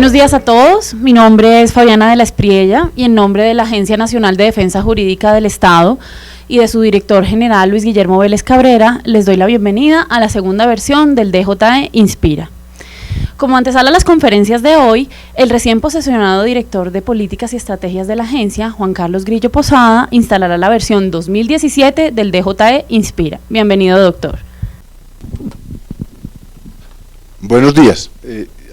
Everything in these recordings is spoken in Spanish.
Buenos días a todos, mi nombre es Fabiana de la Espriella y en nombre de la Agencia Nacional de Defensa Jurídica del Estado y de su director general Luis Guillermo Vélez Cabrera, les doy la bienvenida a la segunda versión del DJE Inspira. Como antesala a las conferencias de hoy, el recién posesionado director de Políticas y Estrategias de la agencia, Juan Carlos Grillo Posada, instalará la versión 2017 del DJE Inspira. Bienvenido, doctor. Buenos días.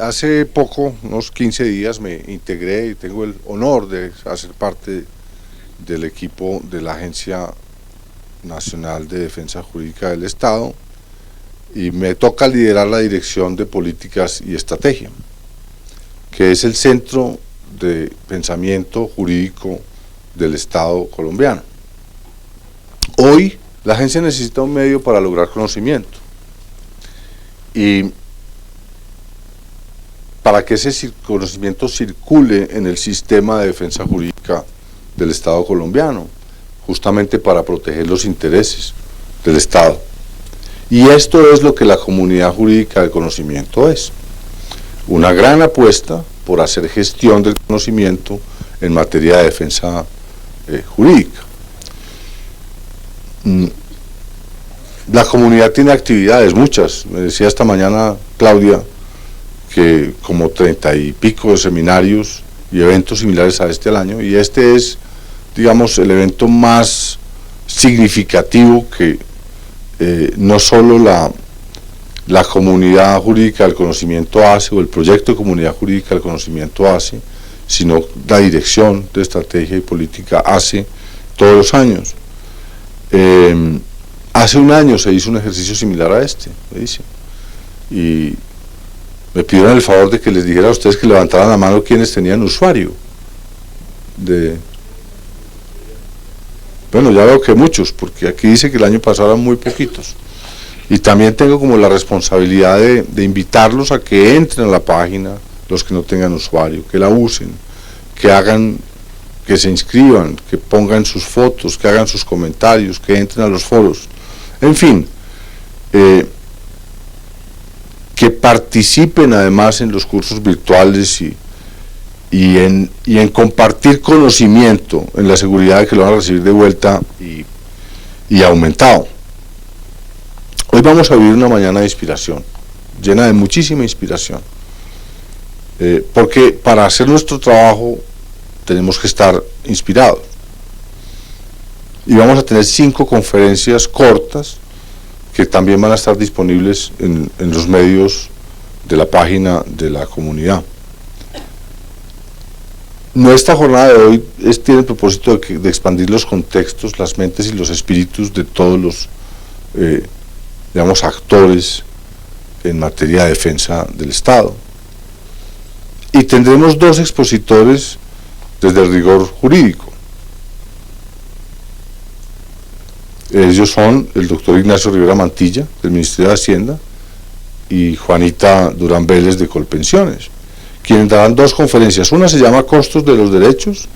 Hace poco, unos 15 días, me integré y tengo el honor de hacer parte del equipo de la Agencia Nacional de Defensa Jurídica del Estado y me toca liderar la Dirección de Políticas y Estrategia, que es el centro de pensamiento jurídico del Estado colombiano. Hoy la agencia necesita un medio para lograr conocimiento y para que ese conocimiento circule en el sistema de defensa jurídica del Estado colombiano, justamente para proteger los intereses del Estado. Y esto es lo que la comunidad jurídica del conocimiento es, una gran apuesta por hacer gestión del conocimiento en materia de defensa jurídica. La comunidad tiene actividades, muchas, me decía esta mañana Claudia, que como 30 y pico de seminarios y eventos similares a este al año, y este es, digamos, el evento más significativo que no solo la comunidad jurídica del conocimiento hace, o el proyecto de comunidad jurídica del conocimiento hace, sino la Dirección de Estrategia y Política hace todos los años. Hace un año se hizo un ejercicio similar a este, me dice, y me pidieron el favor de que les dijera a ustedes que levantaran la mano quienes tenían usuario. Bueno, ya veo que muchos, porque aquí dice que el año pasado eran muy poquitos. Y también tengo como la responsabilidad de invitarlos a que entren a la página, los que no tengan usuario, que la usen, que hagan, que se inscriban, que pongan sus fotos, que hagan sus comentarios, que entren a los foros. En fin, que participen además en los cursos virtuales y en compartir conocimiento en la seguridad de que lo van a recibir de vuelta y aumentado. Hoy vamos a vivir una mañana de inspiración, llena de muchísima inspiración, porque para hacer nuestro trabajo tenemos que estar inspirados. Y vamos a tener 5 conferencias cortas que también van a estar disponibles en los medios de la página de la comunidad. Nuestra jornada de hoy tiene el propósito de expandir los contextos, las mentes y los espíritus de todos los, digamos, actores en materia de defensa del Estado. Y tendremos 2 expositores desde el rigor jurídico. Ellos son el doctor Ignacio Rivera Mantilla, del Ministerio de Hacienda, y Juanita Durán Vélez, de Colpensiones, quienes darán 2 conferencias. Una se llama Costos de los Derechos,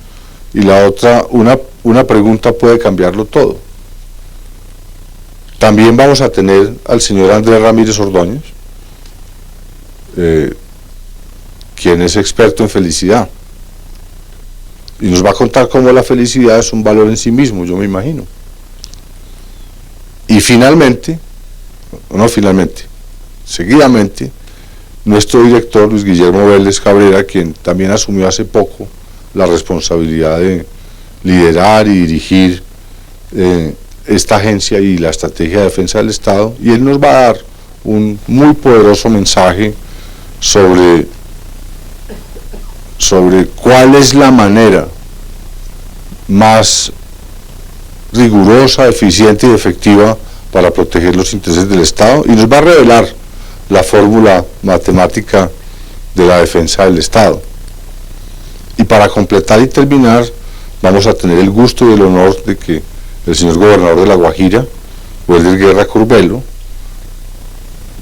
y la otra, una pregunta puede cambiarlo todo. También vamos a tener al señor Andrés Ramírez Ordóñez, quien es experto en felicidad, y nos va a contar cómo la felicidad es un valor en sí mismo, yo me imagino. Y seguidamente, nuestro director Luis Guillermo Vélez Cabrera, quien también asumió hace poco la responsabilidad de liderar y dirigir esta agencia y la estrategia de defensa del Estado, y él nos va a dar un muy poderoso mensaje sobre cuál es la manera más rigurosa, eficiente y efectiva para proteger los intereses del Estado, y nos va a revelar la fórmula matemática de la defensa del Estado. Y para completar y terminar, vamos a tener el gusto y el honor de que el señor gobernador de La Guajira, Welder Guerra Curbelo,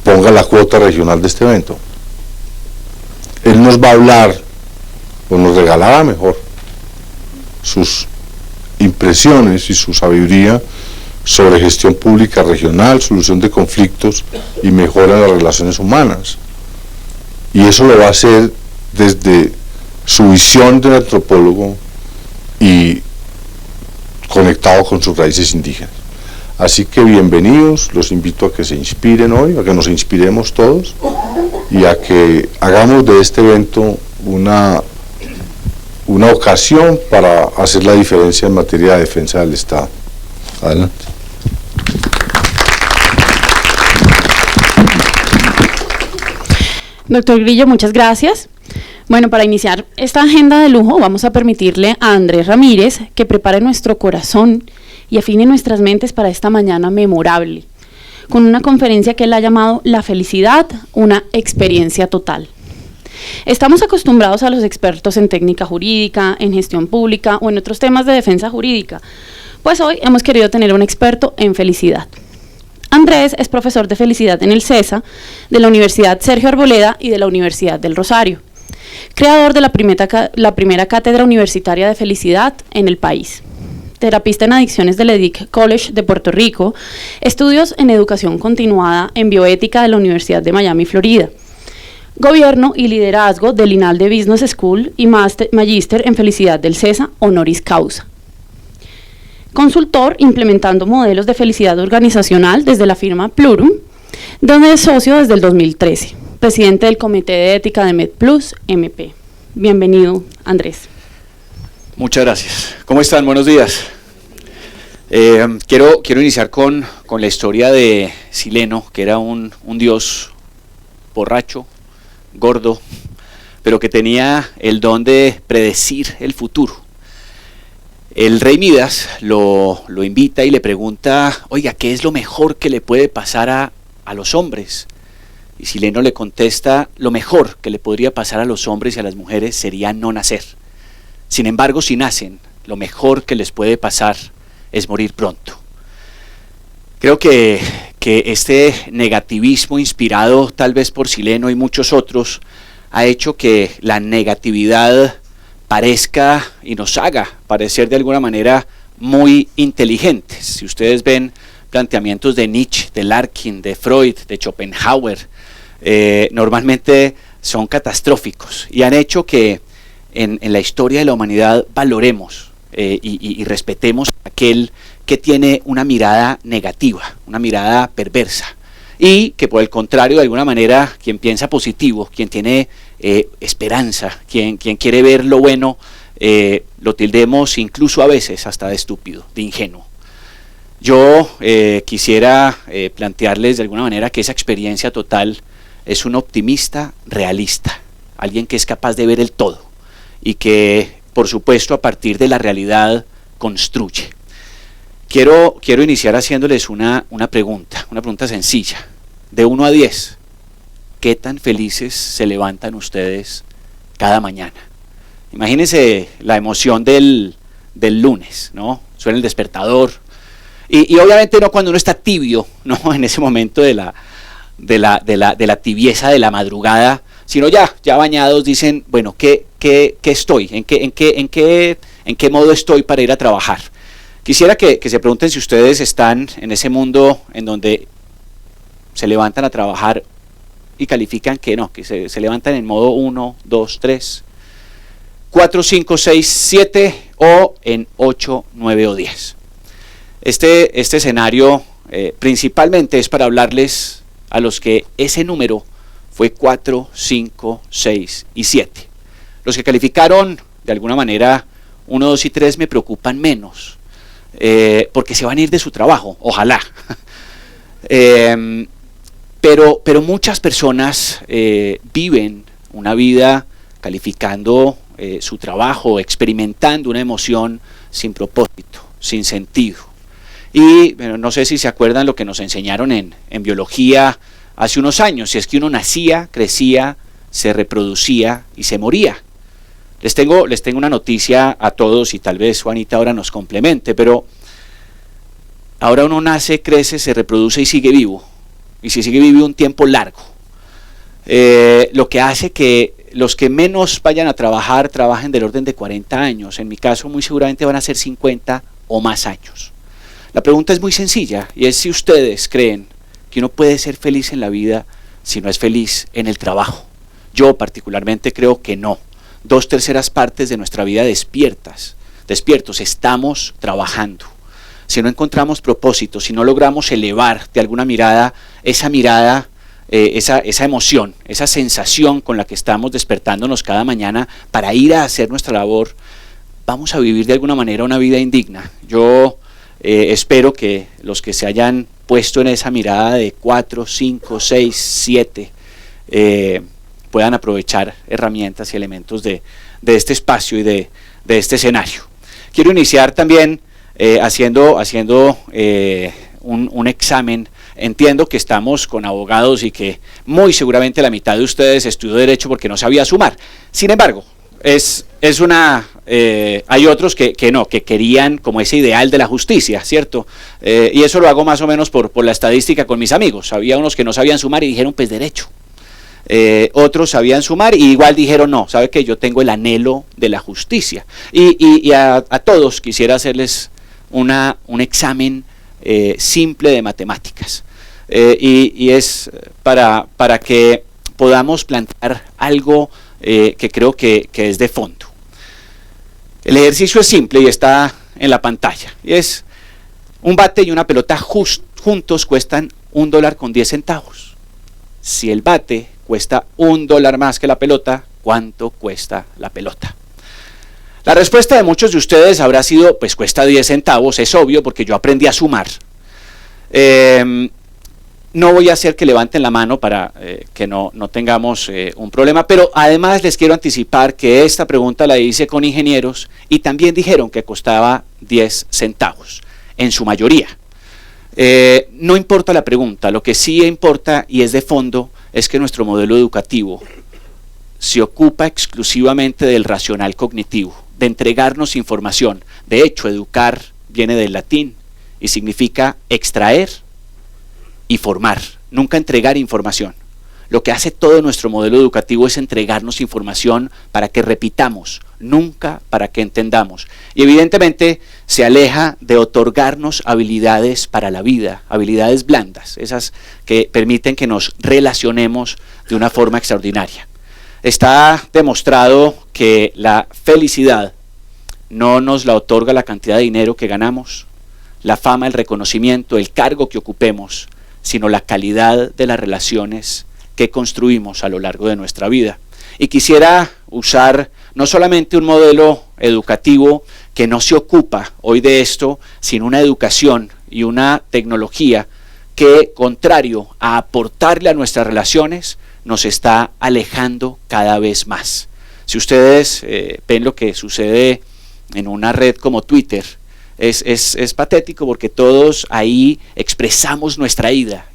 ponga la cuota regional de este evento. Él nos va a hablar, o nos regalará mejor, sus impresiones y su sabiduría sobre gestión pública regional, solución de conflictos y mejora en las relaciones humanas. Y eso lo va a hacer desde su visión de antropólogo y conectado con sus raíces indígenas. Así que bienvenidos, los invito a que se inspiren hoy, a que nos inspiremos todos y a que hagamos de este evento una ocasión para hacer la diferencia en materia de defensa del Estado. Adelante. Doctor Grillo, muchas gracias. Bueno, para iniciar esta agenda de lujo vamos a permitirle a Andrés Ramírez que prepare nuestro corazón y afine nuestras mentes para esta mañana memorable, con una conferencia que él ha llamado La felicidad, una experiencia total. Estamos acostumbrados a los expertos en técnica jurídica, en gestión pública o en otros temas de defensa jurídica, pues hoy hemos querido tener un experto en felicidad. Andrés es profesor de felicidad en el CESA, de la Universidad Sergio Arboleda y de la Universidad del Rosario, creador de la primera cátedra universitaria de felicidad en el país, terapista en adicciones del EDIC College de Puerto Rico, estudios en educación continuada en bioética de la Universidad de Miami, Florida, gobierno y liderazgo del INALDE Business School y magíster en felicidad del CESA honoris causa. Consultor implementando modelos de felicidad organizacional desde la firma Plurum, donde es socio desde el 2013, presidente del Comité de Ética de MedPlus, MP. Bienvenido, Andrés. Muchas gracias. ¿Cómo están? Buenos días. Quiero iniciar con la historia de Sileno, que era un dios borracho, gordo, pero que tenía el don de predecir el futuro. El rey Midas lo invita y le pregunta, oiga, ¿qué es lo mejor que le puede pasar a los hombres? Y Sileno le contesta, lo mejor que le podría pasar a los hombres y a las mujeres sería no nacer. Sin embargo, si nacen, lo mejor que les puede pasar es morir pronto. Creo que este negativismo inspirado tal vez por Sileno y muchos otros ha hecho que la negatividad parezca y nos haga parecer de alguna manera muy inteligentes. Si ustedes ven planteamientos de Nietzsche, de Larkin, de Freud, de Schopenhauer, normalmente son catastróficos y han hecho que en la historia de la humanidad valoremos y respetemos a aquel que tiene una mirada negativa, una mirada perversa, y que por el contrario, de alguna manera, quien piensa positivo, quien tiene esperanza, quien quiere ver lo bueno, lo tildemos incluso a veces hasta de estúpido, de ingenuo. Yo quisiera plantearles de alguna manera que esa experiencia total es un optimista realista, alguien que es capaz de ver el todo y que, por supuesto, a partir de la realidad construye. Quiero iniciar haciéndoles una pregunta sencilla. De 1 a 10, ¿qué tan felices se levantan ustedes cada mañana? Imagínense la emoción del lunes, ¿no? Suena el despertador. Y obviamente no cuando uno está tibio, ¿no? En ese momento de la tibieza de la madrugada, sino ya bañados dicen, bueno, ¿qué estoy? ¿En qué modo estoy para ir a trabajar? Quisiera que se pregunten si ustedes están en ese mundo en donde se levantan a trabajar y califican que no, que se levantan en modo 1, 2, 3, 4, 5, 6, 7 o en 8, 9 o 10. Este escenario principalmente es para hablarles a los que ese número fue 4, 5, 6 y 7. Los que calificaron de alguna manera 1, 2 y 3 me preocupan menos, porque se van a ir de su trabajo, ojalá. Pero muchas personas viven una vida calificando su trabajo, experimentando una emoción sin propósito, sin sentido. Y bueno, no sé si se acuerdan lo que nos enseñaron en biología hace unos años, si es que uno nacía, crecía, se reproducía y se moría. Les tengo una noticia a todos y tal vez Juanita ahora nos complemente, pero ahora uno nace, crece, se reproduce y sigue vivo. Y si sigue vivo un tiempo largo. Lo que hace que los que menos vayan a trabajar, trabajen del orden de 40 años. En mi caso, muy seguramente van a ser 50 o más años. La pregunta es muy sencilla y es si ustedes creen que uno puede ser feliz en la vida si no es feliz en el trabajo. Yo particularmente creo que no. 2/3 partes de nuestra vida despiertos, estamos trabajando. Si no encontramos propósito, si no logramos elevar de alguna mirada, esa emoción, esa sensación con la que estamos despertándonos cada mañana para ir a hacer nuestra labor, vamos a vivir de alguna manera una vida indigna. Yo espero que los que se hayan puesto en esa mirada de 4, 5, 6, 7, puedan aprovechar herramientas y elementos de este espacio y de este escenario. Quiero iniciar también haciendo un examen. Entiendo que estamos con abogados y que muy seguramente la mitad de ustedes estudió Derecho porque no sabía sumar. Sin embargo, hay otros que no, que querían como ese ideal de la justicia, ¿cierto? Y eso lo hago más o menos por la estadística con mis amigos. Había unos que no sabían sumar y dijeron, pues Derecho. Otros sabían sumar y igual dijeron, no, sabe que yo tengo el anhelo de la justicia. Y a todos quisiera hacerles un examen simple de matemáticas. Y es para que podamos plantear algo que creo que es de fondo. El ejercicio es simple y está en la pantalla. Y es un bate y una pelota juntos cuestan $1.10. Si el bate cuesta $1 más que la pelota, ¿cuánto cuesta la pelota? La respuesta de muchos de ustedes habrá sido, pues cuesta 10 centavos, es obvio porque yo aprendí a sumar. No voy a hacer que levanten la mano para que no tengamos un problema, pero además les quiero anticipar que esta pregunta la hice con ingenieros y también dijeron que costaba 10 centavos, en su mayoría. No importa la pregunta, lo que sí importa y es de fondo es que nuestro modelo educativo se ocupa exclusivamente del racional cognitivo, de entregarnos información. De hecho, educar viene del latín y significa extraer y formar, nunca entregar información. Lo que hace todo nuestro modelo educativo es entregarnos información para que repitamos, nunca para que entendamos. Y evidentemente se aleja de otorgarnos habilidades para la vida, habilidades blandas, esas que permiten que nos relacionemos de una forma extraordinaria. Está demostrado que la felicidad no nos la otorga la cantidad de dinero que ganamos, la fama, el reconocimiento, el cargo que ocupemos, sino la calidad de las relaciones que construimos a lo largo de nuestra vida. Y quisiera usar no solamente un modelo educativo que no se ocupa hoy de esto, sino una educación y una tecnología que, contrario a aportarle a nuestras relaciones, nos está alejando cada vez más. Si ustedes ven lo que sucede en una red como Twitter, es patético porque todos ahí expresamos nuestra ira,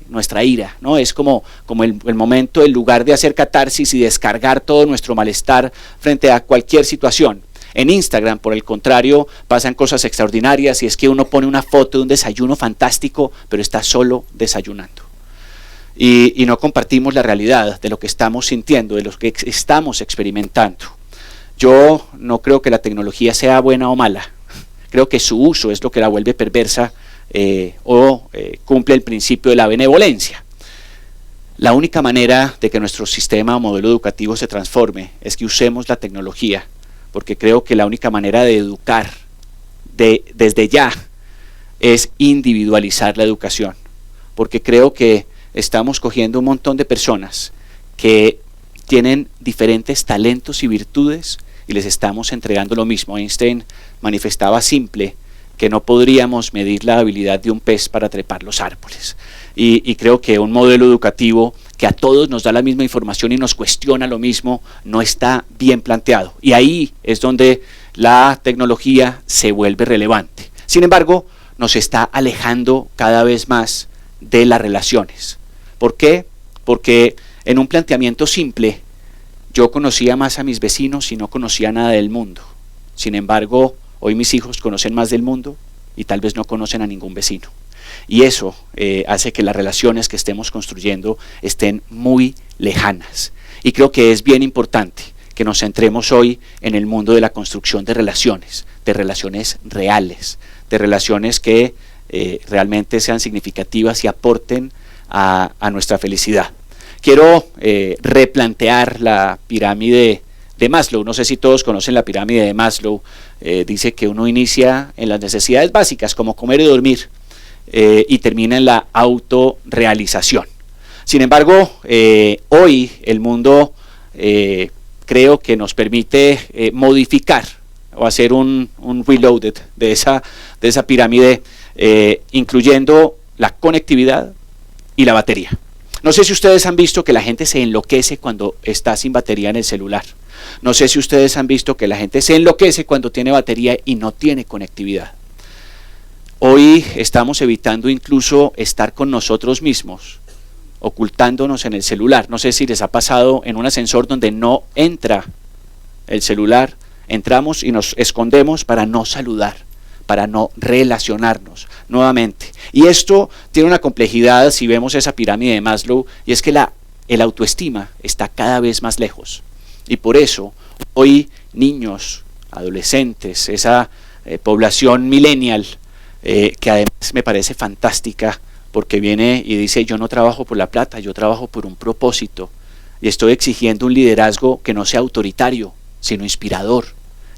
¿no? Es como el momento, el lugar de hacer catarsis y descargar todo nuestro malestar frente a cualquier situación. En Instagram, por el contrario, pasan cosas extraordinarias y es que uno pone una foto de un desayuno fantástico, pero está solo desayunando. Y no compartimos la realidad de lo que estamos sintiendo, de lo que estamos experimentando. Yo no creo que la tecnología sea buena o mala. Creo que su uso es lo que la vuelve perversa o cumple el principio de la benevolencia. La única manera de que nuestro sistema o modelo educativo se transforme es que usemos la tecnología, porque creo que la única manera de educar desde ya es individualizar la educación, porque creo que estamos cogiendo un montón de personas que tienen diferentes talentos y virtudes y les estamos entregando lo mismo. Einstein manifestaba simple que no podríamos medir la habilidad de un pez para trepar los árboles. Y creo que un modelo educativo que a todos nos da la misma información y nos cuestiona lo mismo no está bien planteado. Y ahí es donde la tecnología se vuelve relevante. Sin embargo, nos está alejando cada vez más de las relaciones. ¿Por qué? Porque en un planteamiento simple, yo conocía más a mis vecinos y no conocía nada del mundo. Sin embargo, hoy mis hijos conocen más del mundo y tal vez no conocen a ningún vecino. Y eso hace que las relaciones que estemos construyendo estén muy lejanas. Y creo que es bien importante que nos centremos hoy en el mundo de la construcción de relaciones reales, de relaciones que realmente sean significativas y aporten a nuestra felicidad. quiero replantear la pirámide de Maslow. No sé si todos conocen la pirámide de Maslow. Dice que uno inicia en las necesidades básicas como comer y dormir y termina en la autorrealización. Sin embargo, hoy el mundo creo que nos permite modificar o hacer un reloaded de esa pirámide, incluyendo la conectividad y la batería. No sé si ustedes han visto que la gente se enloquece cuando está sin batería en el celular. No sé si ustedes han visto que la gente se enloquece cuando tiene batería y no tiene conectividad. Hoy estamos evitando incluso estar con nosotros mismos, ocultándonos en el celular. No sé si les ha pasado en un ascensor donde no entra el celular, entramos y nos escondemos para no saludar, para no relacionarnos nuevamente. Y esto tiene una complejidad si vemos esa pirámide de Maslow, y es que el autoestima está cada vez más lejos. Y por eso hoy niños, adolescentes, esa población millennial, que además me parece fantástica, porque viene y dice: yo no trabajo por la plata, yo trabajo por un propósito, y estoy exigiendo un liderazgo que no sea autoritario, sino inspirador.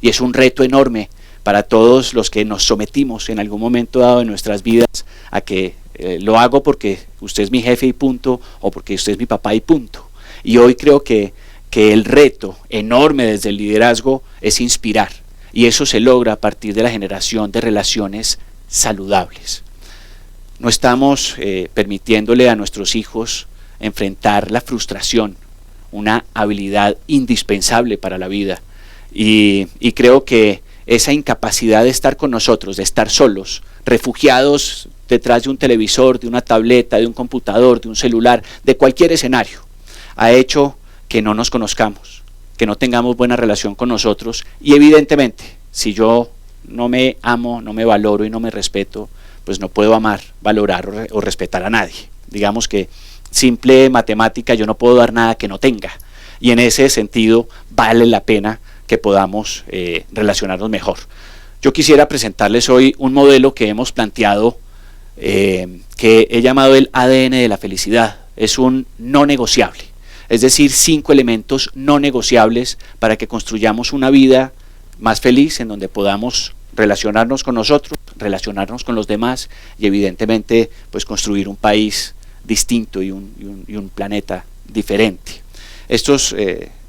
Y es un reto enorme para todos los que nos sometimos en algún momento dado de nuestras vidas a que lo hago porque usted es mi jefe y punto, o porque usted es mi papá y punto. Y hoy creo que el reto enorme desde el liderazgo es inspirar, y eso se logra a partir de la generación de relaciones saludables. No estamos permitiéndole a nuestros hijos enfrentar la frustración, una habilidad indispensable para la vida, y creo que esa incapacidad de estar con nosotros, de estar solos, refugiados detrás de un televisor, de una tableta, de un computador, de un celular, de cualquier escenario, ha hecho que no nos conozcamos, que no tengamos buena relación con nosotros. Y evidentemente, si yo no me amo, no me valoro y no me respeto, pues no puedo amar, valorar o respetar a nadie. Digamos que simple matemática, yo no puedo dar nada que no tenga, y en ese sentido vale la pena que podamos relacionarnos mejor. Yo quisiera presentarles hoy un modelo que hemos planteado, que he llamado el ADN de la felicidad. Es un no negociable, es decir, 5 elementos no negociables para que construyamos una vida más feliz, en donde podamos relacionarnos con nosotros, relacionarnos con los demás, y evidentemente pues construir un país distinto y un planeta diferente. Estos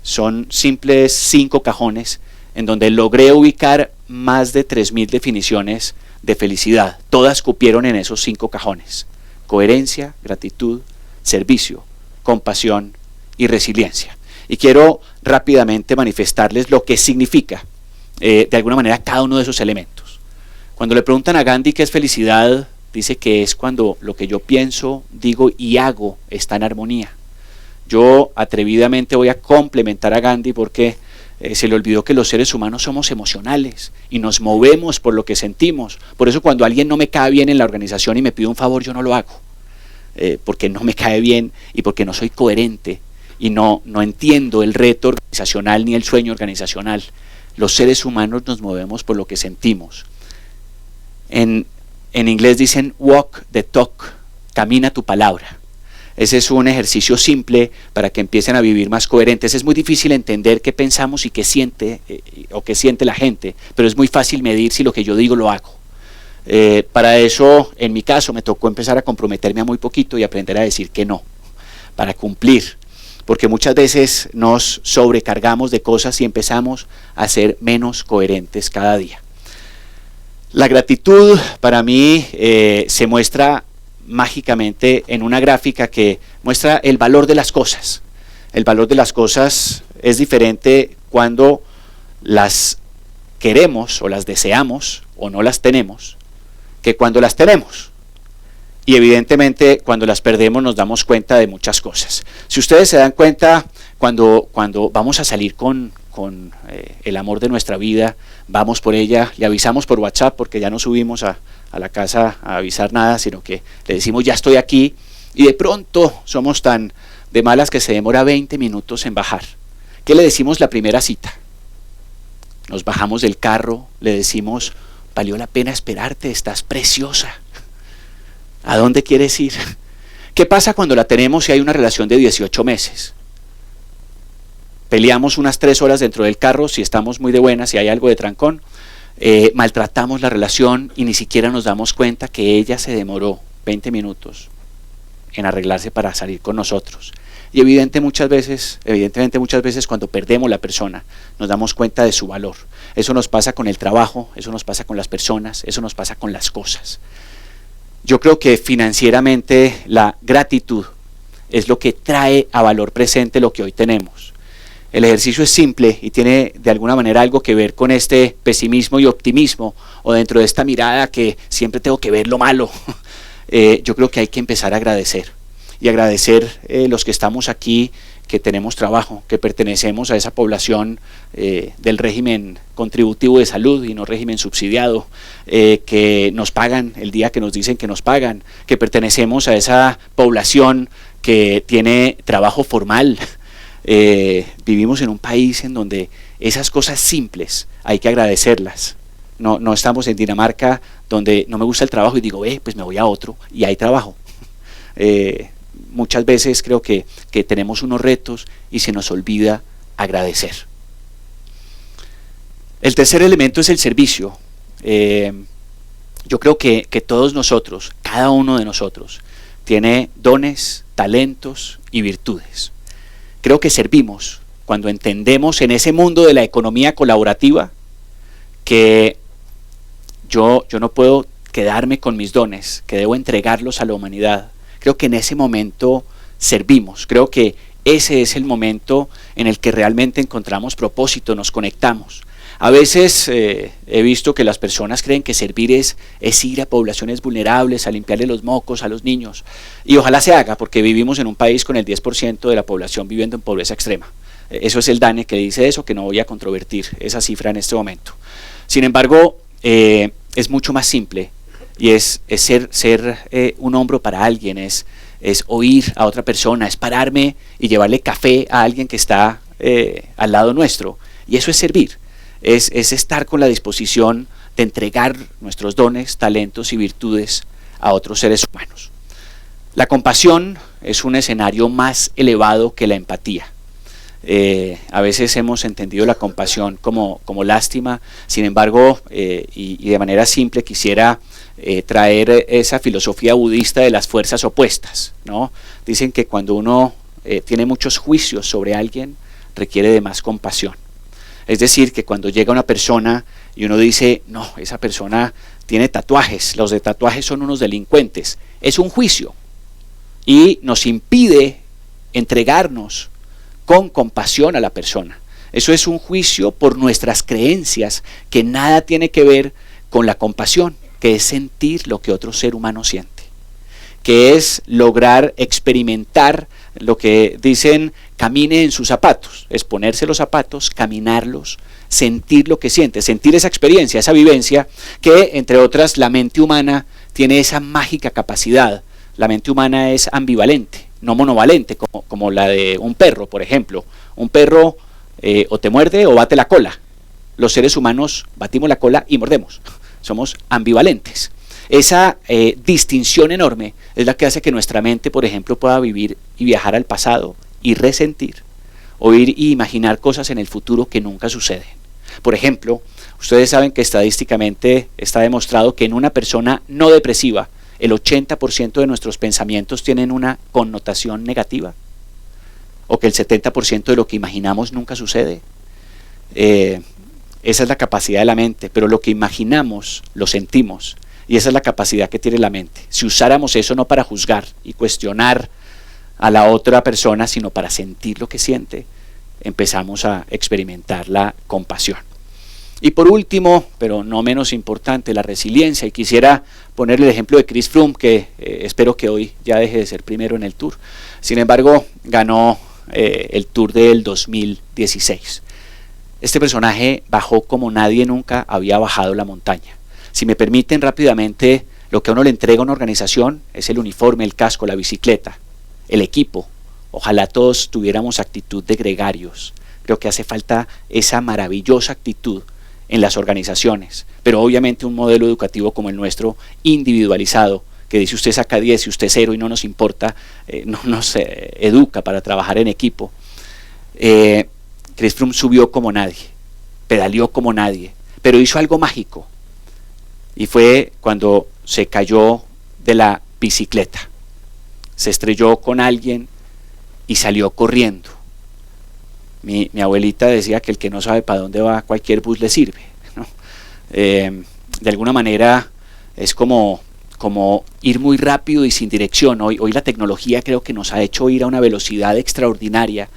son simples 5 cajones en donde logré ubicar más de 3.000 definiciones de felicidad. Todas cupieron en esos 5 cajones: coherencia, gratitud, servicio, compasión y resiliencia. Y quiero rápidamente manifestarles lo que significa de alguna manera cada uno de esos elementos. Cuando le preguntan a Gandhi qué es felicidad, dice que es cuando lo que yo pienso, digo y hago está en armonía. Yo atrevidamente voy a complementar a Gandhi porque se le olvidó que los seres humanos somos emocionales y nos movemos por lo que sentimos. Por eso cuando alguien no me cae bien en la organización y me pide un favor, yo no lo hago, porque no me cae bien y porque no soy coherente y no entiendo el reto organizacional ni el sueño organizacional. Los seres humanos nos movemos por lo que sentimos. En inglés dicen walk the talk, camina tu palabra. Ese es un ejercicio simple para que empiecen a vivir más coherentes. Es muy difícil entender qué pensamos y qué siente o qué siente la gente, pero es muy fácil medir si lo que yo digo lo hago. Para eso, en mi caso, me tocó empezar a comprometerme a muy poquito y aprender a decir que no, para cumplir, porque muchas veces nos sobrecargamos de cosas y empezamos a ser menos coherentes cada día. La gratitud para mí se muestra mágicamente en una gráfica que muestra el valor de las cosas. El valor de las cosas es diferente cuando las queremos o las deseamos o no las tenemos, que cuando las tenemos. Y evidentemente cuando las perdemos nos damos cuenta de muchas cosas. Si ustedes se dan cuenta, cuando vamos a salir con el amor de nuestra vida, vamos por ella, le avisamos por WhatsApp, porque ya no subimos a la casa a avisar nada, sino que le decimos ya estoy aquí, y de pronto somos tan de malas que se demora 20 minutos en bajar. ¿Qué le decimos la primera cita? Nos bajamos del carro, le decimos: valió la pena esperarte, estás preciosa. ¿A dónde quieres ir? ¿Qué pasa cuando la tenemos si hay una relación de 18 meses? Peleamos unas 3 horas dentro del carro si estamos muy de buenas, si hay algo de trancón, maltratamos la relación y ni siquiera nos damos cuenta que ella se demoró 20 minutos en arreglarse para salir con nosotros. Y evidentemente muchas veces cuando perdemos la persona nos damos cuenta de su valor. Eso nos pasa con el trabajo, eso nos pasa con las personas, eso nos pasa con las cosas. Yo creo que financieramente la gratitud es lo que trae a valor presente lo que hoy tenemos. El ejercicio es simple y tiene de alguna manera algo que ver con este pesimismo y optimismo, o dentro de esta mirada que siempre tengo que ver lo malo. Yo creo que hay que empezar a agradecer, y agradecer los que estamos aquí, que tenemos trabajo, que pertenecemos a esa población del régimen contributivo de salud y no régimen subsidiado, que nos pagan el día que nos dicen que nos pagan, que pertenecemos a esa población que tiene trabajo formal. Vivimos en un país en donde esas cosas simples hay que agradecerlas. No estamos en Dinamarca, donde no me gusta el trabajo y digo, pues me voy a otro y hay trabajo. Muchas veces creo que tenemos unos retos y se nos olvida agradecer. El tercer elemento es el servicio. Yo creo que todos nosotros, cada uno de nosotros, tiene dones, talentos y virtudes. Creo que servimos cuando entendemos en ese mundo de la economía colaborativa que yo no puedo quedarme con mis dones, que debo entregarlos a la humanidad. Creo que en ese momento servimos. Creo que ese es el momento en el que realmente encontramos propósito, nos conectamos. A veces he visto que las personas creen que servir es ir a poblaciones vulnerables, a limpiarle los mocos a los niños. Y ojalá se haga, porque vivimos en un país con el 10% de la población viviendo en pobreza extrema. Eso es el DANE que dice eso, que no voy a controvertir esa cifra en este momento. Sin embargo, es mucho más simple, y es ser un hombro para alguien, es oír a otra persona, es pararme y llevarle café a alguien que está al lado nuestro. Y eso es servir. Es estar con la disposición de entregar nuestros dones, talentos y virtudes a otros seres humanos. La compasión es un escenario más elevado que la empatía. A veces hemos entendido la compasión como lástima. Sin embargo, y de manera simple quisiera traer esa filosofía budista de las fuerzas opuestas, ¿no? Dicen que cuando uno tiene muchos juicios sobre alguien, requiere de más compasión. Es decir, que cuando llega una persona y uno dice, no, esa persona tiene tatuajes, los de tatuajes son unos delincuentes, es un juicio y nos impide entregarnos con compasión a la persona. Eso es un juicio por nuestras creencias que nada tiene que ver con la compasión, que es sentir lo que otro ser humano siente, que es lograr experimentar lo que dicen camine en sus zapatos, es ponerse los zapatos, caminarlos, sentir lo que siente, sentir esa experiencia, esa vivencia, que entre otras la mente humana tiene esa mágica capacidad. La mente humana es ambivalente, no monovalente, como la de un perro, por ejemplo. Un perro o te muerde o bate la cola. Los seres humanos batimos la cola y mordemos. Somos ambivalentes. Esa distinción enorme es la que hace que nuestra mente, por ejemplo, pueda vivir y viajar al pasado y resentir, oír y imaginar cosas en el futuro que nunca suceden. Por ejemplo, ustedes saben que estadísticamente está demostrado que en una persona no depresiva, el 80% de nuestros pensamientos tienen una connotación negativa, o que el 70% de lo que imaginamos nunca sucede. Esa es la capacidad de la mente, pero lo que imaginamos lo sentimos, y esa es la capacidad que tiene la mente. Si usáramos eso no para juzgar y cuestionar a la otra persona, sino para sentir lo que siente, empezamos a experimentar la compasión. Y por último, pero no menos importante, la resiliencia. Y quisiera poner el ejemplo de Chris Froome, que espero que hoy ya deje de ser primero en el Tour. Sin embargo, ganó el Tour del 2016. Este personaje bajó como nadie nunca había bajado la montaña. Si me permiten rápidamente, lo que a uno le entrega a una organización es el uniforme, el casco, la bicicleta, el equipo. Ojalá todos tuviéramos actitud de gregarios. Creo que hace falta esa maravillosa actitud en las organizaciones, pero obviamente un modelo educativo como el nuestro, individualizado, que dice usted saca 10 y usted 0 y no nos importa, no nos educa para trabajar en equipo. Chris Froome subió como nadie, pedaleó como nadie, pero hizo algo mágico, y fue cuando se cayó de la bicicleta, se estrelló con alguien y salió corriendo. Mi abuelita decía que el que no sabe para dónde va, cualquier bus le sirve, ¿no? De alguna manera es como ir muy rápido y sin dirección. Hoy la tecnología creo que nos ha hecho ir a una velocidad extraordinaria,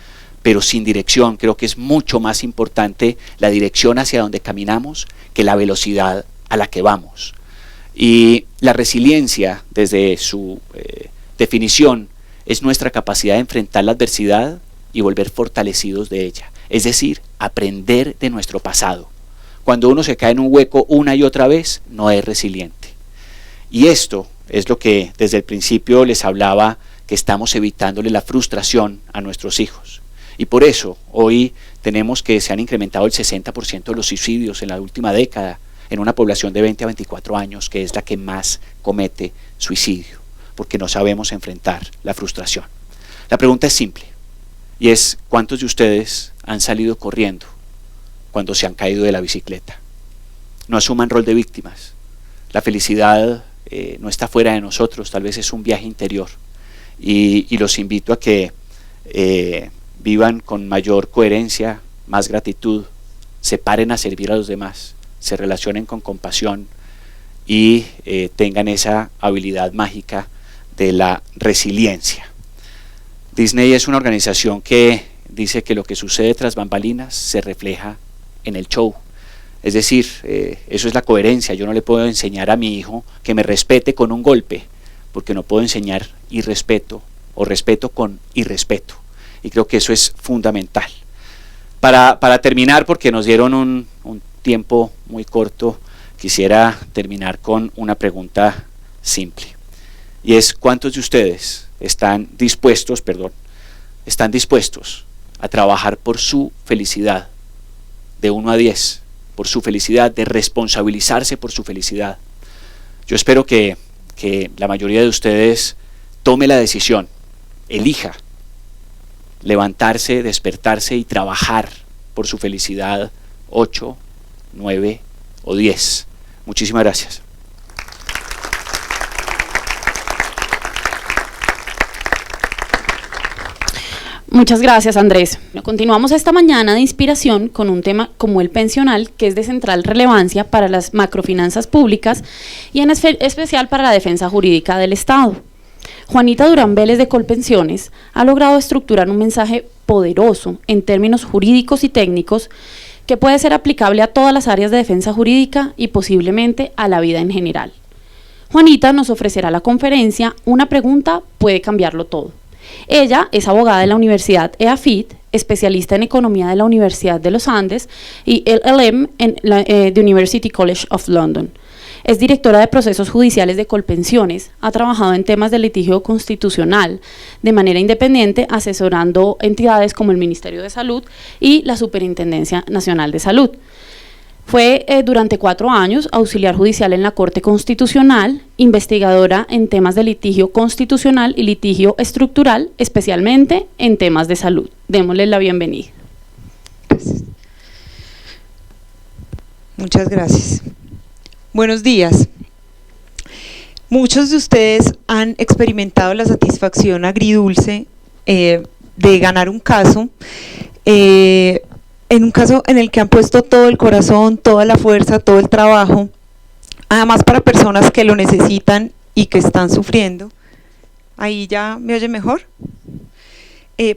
pero sin dirección. Creo que es mucho más importante la dirección hacia donde caminamos que la velocidad a la que vamos. Y la resiliencia, desde su definición, es nuestra capacidad de enfrentar la adversidad y volver fortalecidos de ella. Es decir, aprender de nuestro pasado. Cuando uno se cae en un hueco una y otra vez, no es resiliente. Y esto es lo que desde el principio les hablaba, que estamos evitándole la frustración a nuestros hijos. Y por eso hoy tenemos que se han incrementado el 60% de los suicidios en la última década, en una población de 20 a 24 años, que es la que más comete suicidio, porque no sabemos enfrentar la frustración. La pregunta es simple, y es: ¿cuántos de ustedes han salido corriendo cuando se han caído de la bicicleta? No asuman rol de víctimas. La felicidad no está fuera de nosotros, tal vez es un viaje interior, y los invito a que vivan con mayor coherencia, más gratitud, se paren a servir a los demás, se relacionen con compasión y tengan esa habilidad mágica de la resiliencia. Disney es una organización que dice que lo que sucede tras bambalinas se refleja en el show. Es decir, eso es la coherencia. Yo no le puedo enseñar a mi hijo que me respete con un golpe, porque no puedo enseñar irrespeto o respeto con irrespeto. Y creo que eso es fundamental. Para terminar, porque nos dieron un tiempo muy corto, quisiera terminar con una pregunta simple. Y es: ¿cuántos de ustedes están dispuestos a trabajar por su felicidad de 1 a 10, por su felicidad, de responsabilizarse por su felicidad? Yo espero que la mayoría de ustedes tome la decisión, elija levantarse, despertarse y trabajar por su felicidad 8, 9 o 10. Muchísimas gracias. Muchas gracias, Andrés. Continuamos esta mañana de inspiración con un tema como el pensional, que es de central relevancia para las macrofinanzas públicas y en especial para la defensa jurídica del Estado. Juanita Durán Vélez de Colpensiones ha logrado estructurar un mensaje poderoso en términos jurídicos y técnicos que puede ser aplicable a todas las áreas de defensa jurídica y posiblemente a la vida en general. Juanita nos ofrecerá la conferencia "Una pregunta puede cambiarlo todo". Ella es abogada de la Universidad EAFIT, especialista en economía de la Universidad de los Andes y LLM en the University College of London. Es directora de procesos judiciales de Colpensiones, ha trabajado en temas de litigio constitucional de manera independiente, asesorando entidades como el Ministerio de Salud y la Superintendencia Nacional de Salud. Fue durante 4 años auxiliar judicial en la Corte Constitucional, investigadora en temas de litigio constitucional y litigio estructural, especialmente en temas de salud. Démosle la bienvenida. Gracias. Muchas gracias. Buenos días. Muchos de ustedes han experimentado la satisfacción agridulce de ganar un caso, en un caso en el que han puesto todo el corazón, toda la fuerza, todo el trabajo, además para personas que lo necesitan y que están sufriendo. ¿Ahí ya me oye mejor?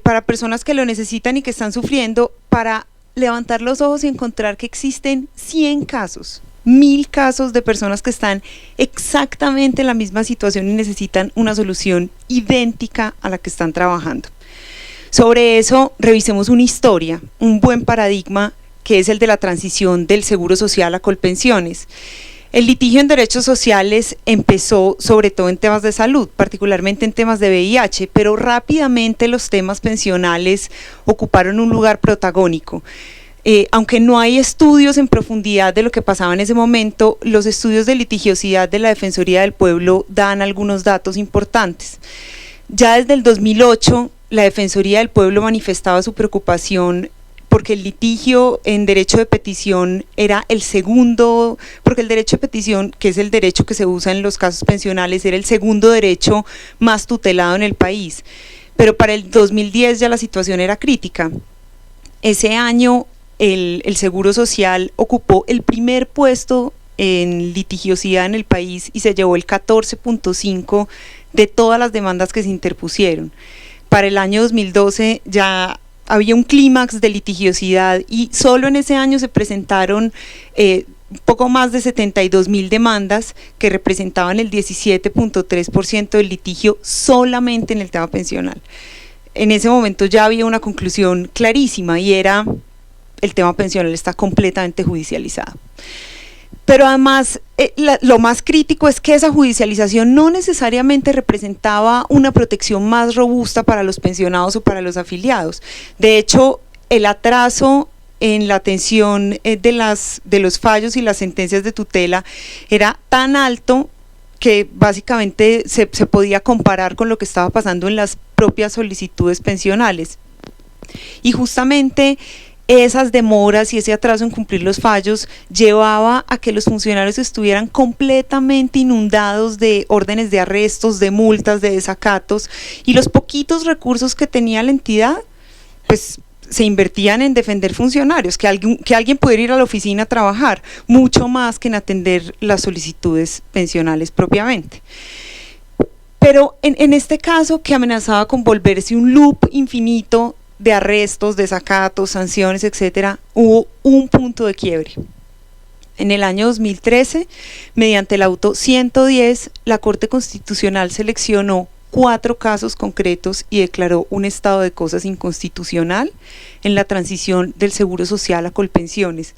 Para personas que lo necesitan y que están sufriendo, para levantar los ojos y encontrar que existen 100 casos, 1000 casos de personas que están exactamente en la misma situación y necesitan una solución idéntica a la que están trabajando. Sobre eso revisemos una historia, un buen paradigma, que es el de la transición del Seguro Social a Colpensiones. El litigio en derechos sociales empezó sobre todo en temas de salud, particularmente en temas de VIH, pero rápidamente los temas pensionales ocuparon un lugar protagónico. Aunque no hay estudios en profundidad de lo que pasaba en ese momento, los estudios de litigiosidad de la Defensoría del Pueblo dan algunos datos importantes. Ya desde el 2008, la Defensoría del Pueblo manifestaba su preocupación porque el litigio en derecho de petición era el segundo, porque el derecho de petición, que es el derecho que se usa en los casos pensionales, era el segundo derecho más tutelado en el país. Pero para el 2010 ya la situación era crítica. Ese año el Seguro Social ocupó el primer puesto en litigiosidad en el país y se llevó el 14.5% de todas las demandas que se interpusieron. Para el año 2012 ya había un clímax de litigiosidad y solo en ese año se presentaron poco más de 72.000 demandas que representaban el 17.3% del litigio solamente en el tema pensional. En ese momento ya había una conclusión clarísima y era: el tema pensional está completamente judicializado. Pero además, lo más crítico es que esa judicialización no necesariamente representaba una protección más robusta para los pensionados o para los afiliados. De hecho, el atraso en la atención de los fallos y las sentencias de tutela era tan alto que básicamente se podía comparar con lo que estaba pasando en las propias solicitudes pensionales. Y justamente esas demoras y ese atraso en cumplir los fallos llevaba a que los funcionarios estuvieran completamente inundados de órdenes de arrestos, de multas, de desacatos, y los poquitos recursos que tenía la entidad, pues se invertían en defender funcionarios, que alguien pudiera ir a la oficina a trabajar, mucho más que en atender las solicitudes pensionales propiamente. Pero en este caso, que amenazaba con volverse un loop infinito de arrestos, desacatos, sanciones, etcétera, hubo un punto de quiebre. En el año 2013, mediante el auto 110, la Corte Constitucional seleccionó 4 casos concretos y declaró un estado de cosas inconstitucional en la transición del Seguro Social a Colpensiones.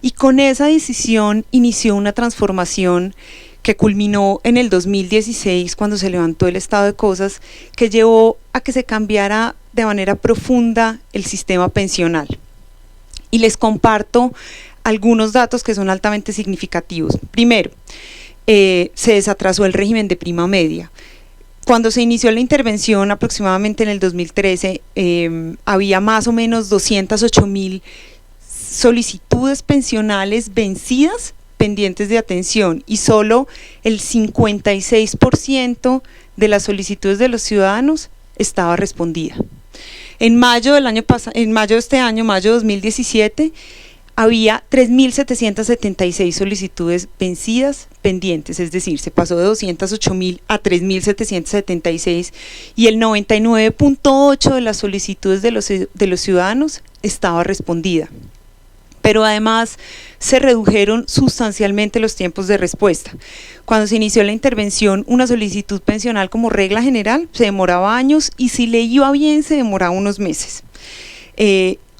Y con esa decisión inició una transformación que culminó en el 2016 cuando se levantó el estado de cosas, que llevó a que se cambiara de manera profunda el sistema pensional. Y les comparto algunos datos que son altamente significativos. Primero, se desatrasó el régimen de prima media. Cuando se inició la intervención, aproximadamente en el 2013, había más o menos 208.000 solicitudes pensionales vencidas pendientes de atención y solo el 56% de las solicitudes de los ciudadanos estaba respondida. En mayo de este año, mayo de 2017, había 3.776 solicitudes vencidas pendientes, es decir, se pasó de 208.000 a 3.776 y el 99.8% de las solicitudes de los ciudadanos estaba respondida. Pero además se redujeron sustancialmente los tiempos de respuesta. Cuando se inició la intervención, una solicitud pensional como regla general se demoraba años y si le iba bien se demoraba unos meses.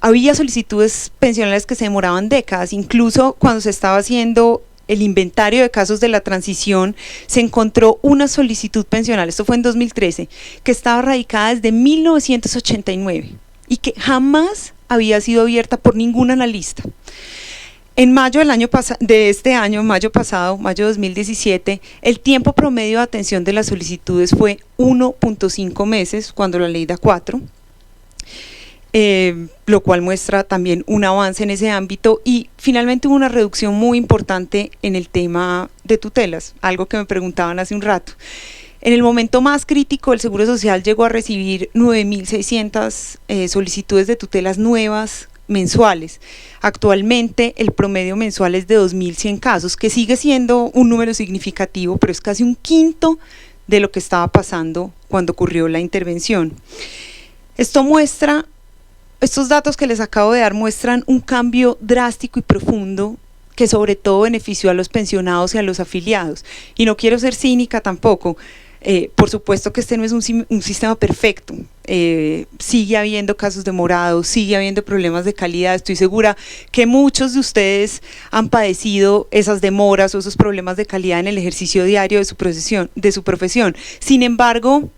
Había solicitudes pensionales que se demoraban décadas, incluso cuando se estaba haciendo el inventario de casos de la transición, se encontró una solicitud pensional, esto fue en 2013, que estaba radicada desde 1989 y que jamás había sido abierta por ningún analista. En mayo de este año, mayo pasado, mayo de 2017, el tiempo promedio de atención de las solicitudes fue 1.5 meses, cuando la ley da 4, lo cual muestra también un avance en ese ámbito, y finalmente hubo una reducción muy importante en el tema de tutelas, algo que me preguntaban hace un rato. En el momento más crítico, el Seguro Social llegó a recibir 9.600 solicitudes de tutelas nuevas mensuales. Actualmente el promedio mensual es de 2.100 casos, que sigue siendo un número significativo, pero es casi un quinto de lo que estaba pasando cuando ocurrió la intervención. Estos datos que les acabo de dar muestran un cambio drástico y profundo que sobre todo benefició a los pensionados y a los afiliados. Y no quiero ser cínica tampoco. Por supuesto que este no es un sistema perfecto, sigue habiendo casos demorados, sigue habiendo problemas de calidad. Estoy segura que muchos de ustedes han padecido esas demoras o esos problemas de calidad en el ejercicio diario de su profesión. Sin embargo,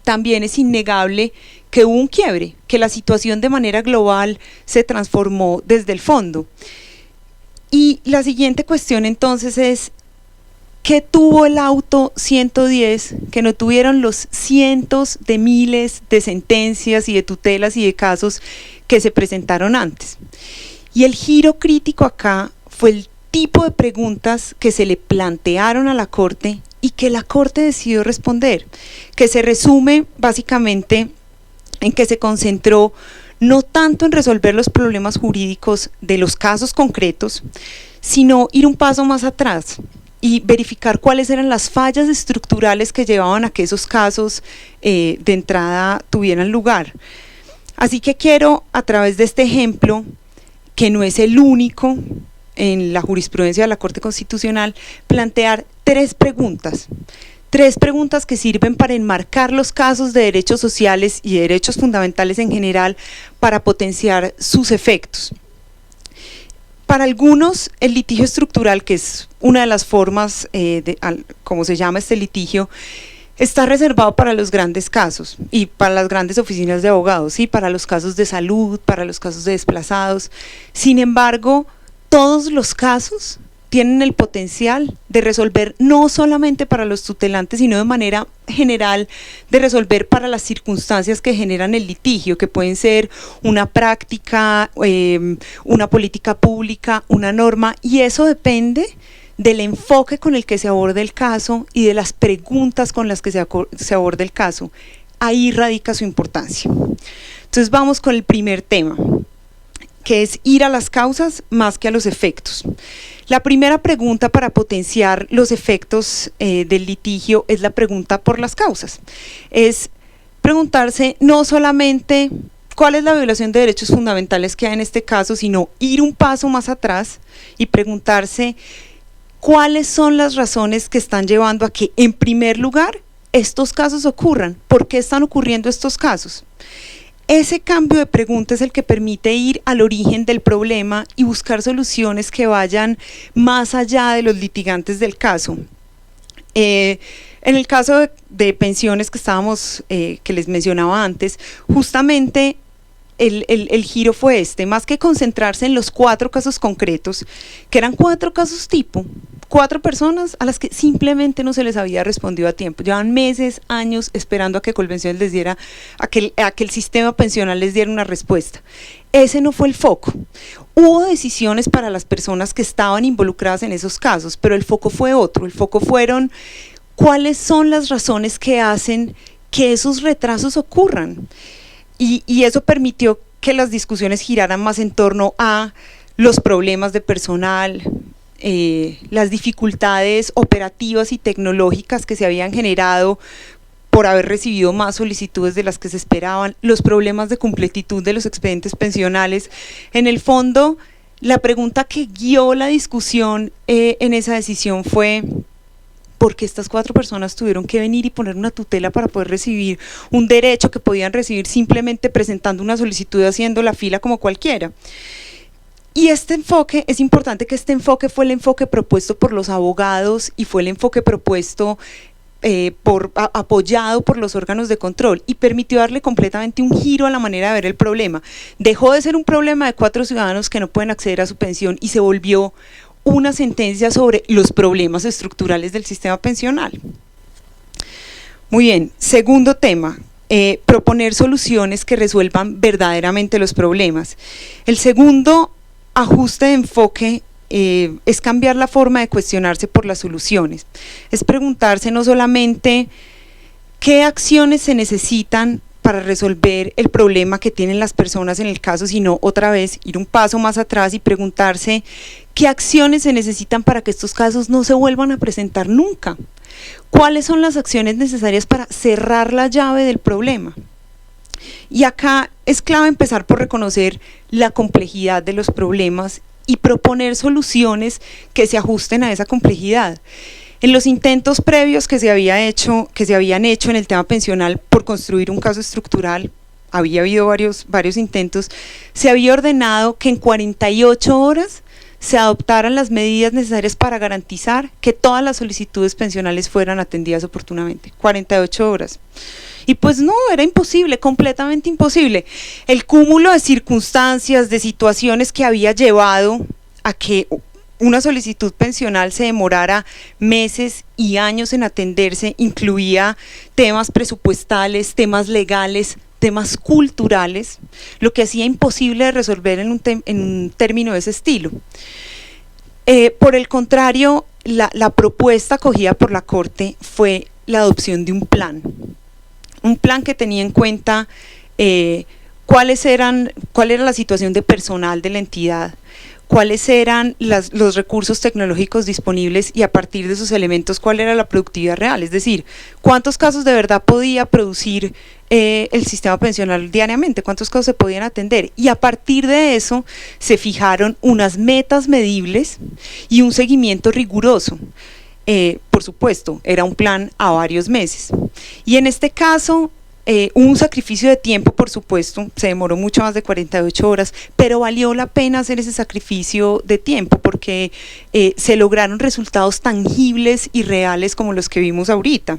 también es innegable que hubo un quiebre, que la situación de manera global se transformó desde el fondo. Y la siguiente cuestión entonces es, ¿qué tuvo el auto 110 que no tuvieron los cientos de miles de sentencias y de tutelas y de casos que se presentaron antes? Y el giro crítico acá fue el tipo de preguntas que se le plantearon a la Corte y que la Corte decidió responder, que se resume básicamente en que se concentró no tanto en resolver los problemas jurídicos de los casos concretos, sino ir un paso más atrás y verificar cuáles eran las fallas estructurales que llevaban a que esos casos de entrada tuvieran lugar. Así que quiero, a través de este ejemplo, que no es el único en la jurisprudencia de la Corte Constitucional, plantear tres preguntas que sirven para enmarcar los casos de derechos sociales y de derechos fundamentales en general para potenciar sus efectos. Para algunos, el litigio estructural, que es una de las formas, como se llama este litigio, está reservado para los grandes casos y para las grandes oficinas de abogados, ¿sí? Para los casos de salud, para los casos de desplazados. Sin embargo, todos los casos tienen el potencial de resolver no solamente para los tutelantes, sino de manera general de resolver para las circunstancias que generan el litigio, que pueden ser una práctica, una política pública, una norma, y eso depende del enfoque con el que se aborda el caso y de las preguntas con las que se aborda el caso. Ahí radica su importancia. Entonces vamos con el primer tema, que es ir a las causas más que a los efectos. La primera pregunta para potenciar los efectos del litigio es la pregunta por las causas. Es preguntarse no solamente cuál es la violación de derechos fundamentales que hay en este caso, sino ir un paso más atrás y preguntarse cuáles son las razones que están llevando a que, en primer lugar, estos casos ocurran. ¿Por qué están ocurriendo estos casos? Ese cambio de pregunta es el que permite ir al origen del problema y buscar soluciones que vayan más allá de los litigantes del caso. En el caso de pensiones que les mencionaba antes, justamente el giro fue este: más que concentrarse en los 4 casos concretos, que eran 4 casos tipo, 4 personas a las que simplemente no se les había respondido a tiempo, llevan meses, años esperando a que Colpensiones les diera, a que el sistema pensional les diera una respuesta. Ese no fue el foco. Hubo decisiones para las personas que estaban involucradas en esos casos, pero el foco fue otro. El foco fueron cuáles son las razones que hacen que esos retrasos ocurran. Y eso permitió que las discusiones giraran más en torno a los problemas de personal, las dificultades operativas y tecnológicas que se habían generado por haber recibido más solicitudes de las que se esperaban, los problemas de completitud de los expedientes pensionales. En el fondo, la pregunta que guió la discusión en esa decisión fue: ¿por qué estas 4 personas tuvieron que venir y poner una tutela para poder recibir un derecho que podían recibir simplemente presentando una solicitud y haciendo la fila como cualquiera? Y este enfoque, es importante que este enfoque fue el enfoque propuesto por los abogados y fue el enfoque propuesto apoyado por los órganos de control, y permitió darle completamente un giro a la manera de ver el problema. Dejó de ser un problema de 4 ciudadanos que no pueden acceder a su pensión y se volvió una sentencia sobre los problemas estructurales del sistema pensional. Muy bien, segundo tema, proponer soluciones que resuelvan verdaderamente los problemas. El segundo ajuste de enfoque es cambiar la forma de cuestionarse por las soluciones. Es preguntarse no solamente qué acciones se necesitan para resolver el problema que tienen las personas en el caso, sino otra vez ir un paso más atrás y preguntarse qué acciones se necesitan para que estos casos no se vuelvan a presentar nunca. ¿Cuáles son las acciones necesarias para cerrar la llave del problema? Y acá es clave empezar por reconocer la complejidad de los problemas y proponer soluciones que se ajusten a esa complejidad. En los intentos previos que se habían hecho en el tema pensional por construir un caso estructural, había habido varios intentos, se había ordenado que en 48 horas se adoptaran las medidas necesarias para garantizar que todas las solicitudes pensionales fueran atendidas oportunamente. 48 horas. Y pues no, era imposible, completamente imposible. El cúmulo de circunstancias, de situaciones que había llevado a que una solicitud pensional se demorara meses y años en atenderse, incluía temas presupuestales, temas legales, temas culturales, lo que hacía imposible de resolver en un término de ese estilo. Por el contrario, la propuesta acogida por la Corte fue la adopción de un plan que tenía en cuenta cuál era la situación de personal de la entidad, cuáles eran los recursos tecnológicos disponibles y a partir de esos elementos cuál era la productividad real, es decir, cuántos casos de verdad podía producir el sistema pensional diariamente, cuántos casos se podían atender, y a partir de eso se fijaron unas metas medibles y un seguimiento riguroso. Por supuesto, era un plan a varios meses, y en este caso un sacrificio de tiempo, por supuesto, se demoró mucho más de 48 horas, pero valió la pena hacer ese sacrificio de tiempo porque se lograron resultados tangibles y reales como los que vimos ahorita.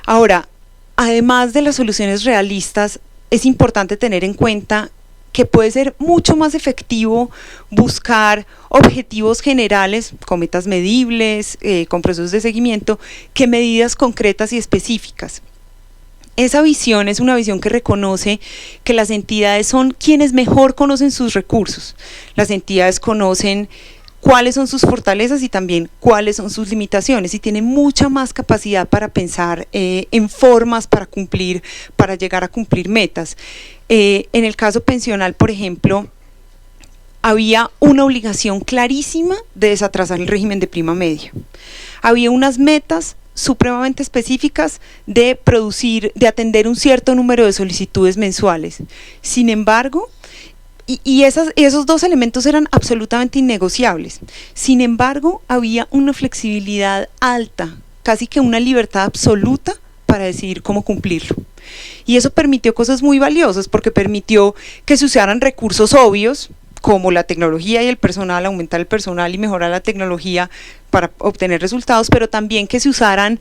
Ahora, además de las soluciones realistas, es importante tener en cuenta que puede ser mucho más efectivo buscar objetivos generales, con metas medibles, con procesos de seguimiento, que medidas concretas y específicas. Esa visión es una visión que reconoce que las entidades son quienes mejor conocen sus recursos. Las entidades conocen cuáles son sus fortalezas y también cuáles son sus limitaciones y tienen mucha más capacidad para pensar en formas para llegar a cumplir metas. En el caso pensional, por ejemplo, había una obligación clarísima de desatrasar el régimen de prima media. Había unas metas supremamente específicas de atender un cierto número de solicitudes mensuales. Sin embargo, esos dos elementos eran absolutamente innegociables. Sin embargo, había una flexibilidad alta, casi que una libertad absoluta para decidir cómo cumplirlo. Y eso permitió cosas muy valiosas, porque permitió que se usaran recursos obvios, como la tecnología y el personal, aumentar el personal y mejorar la tecnología para obtener resultados, pero también que se usaran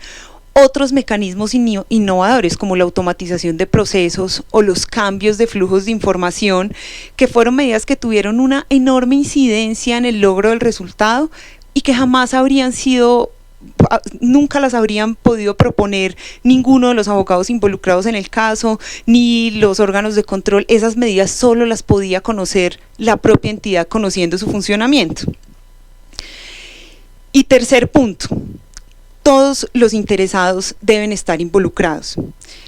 otros mecanismos innovadores como la automatización de procesos o los cambios de flujos de información, que fueron medidas que tuvieron una enorme incidencia en el logro del resultado y que nunca las habrían podido proponer ninguno de los abogados involucrados en el caso, ni los órganos de control. Esas medidas solo las podía conocer la propia entidad conociendo su funcionamiento. Y tercer punto, todos los interesados deben estar involucrados.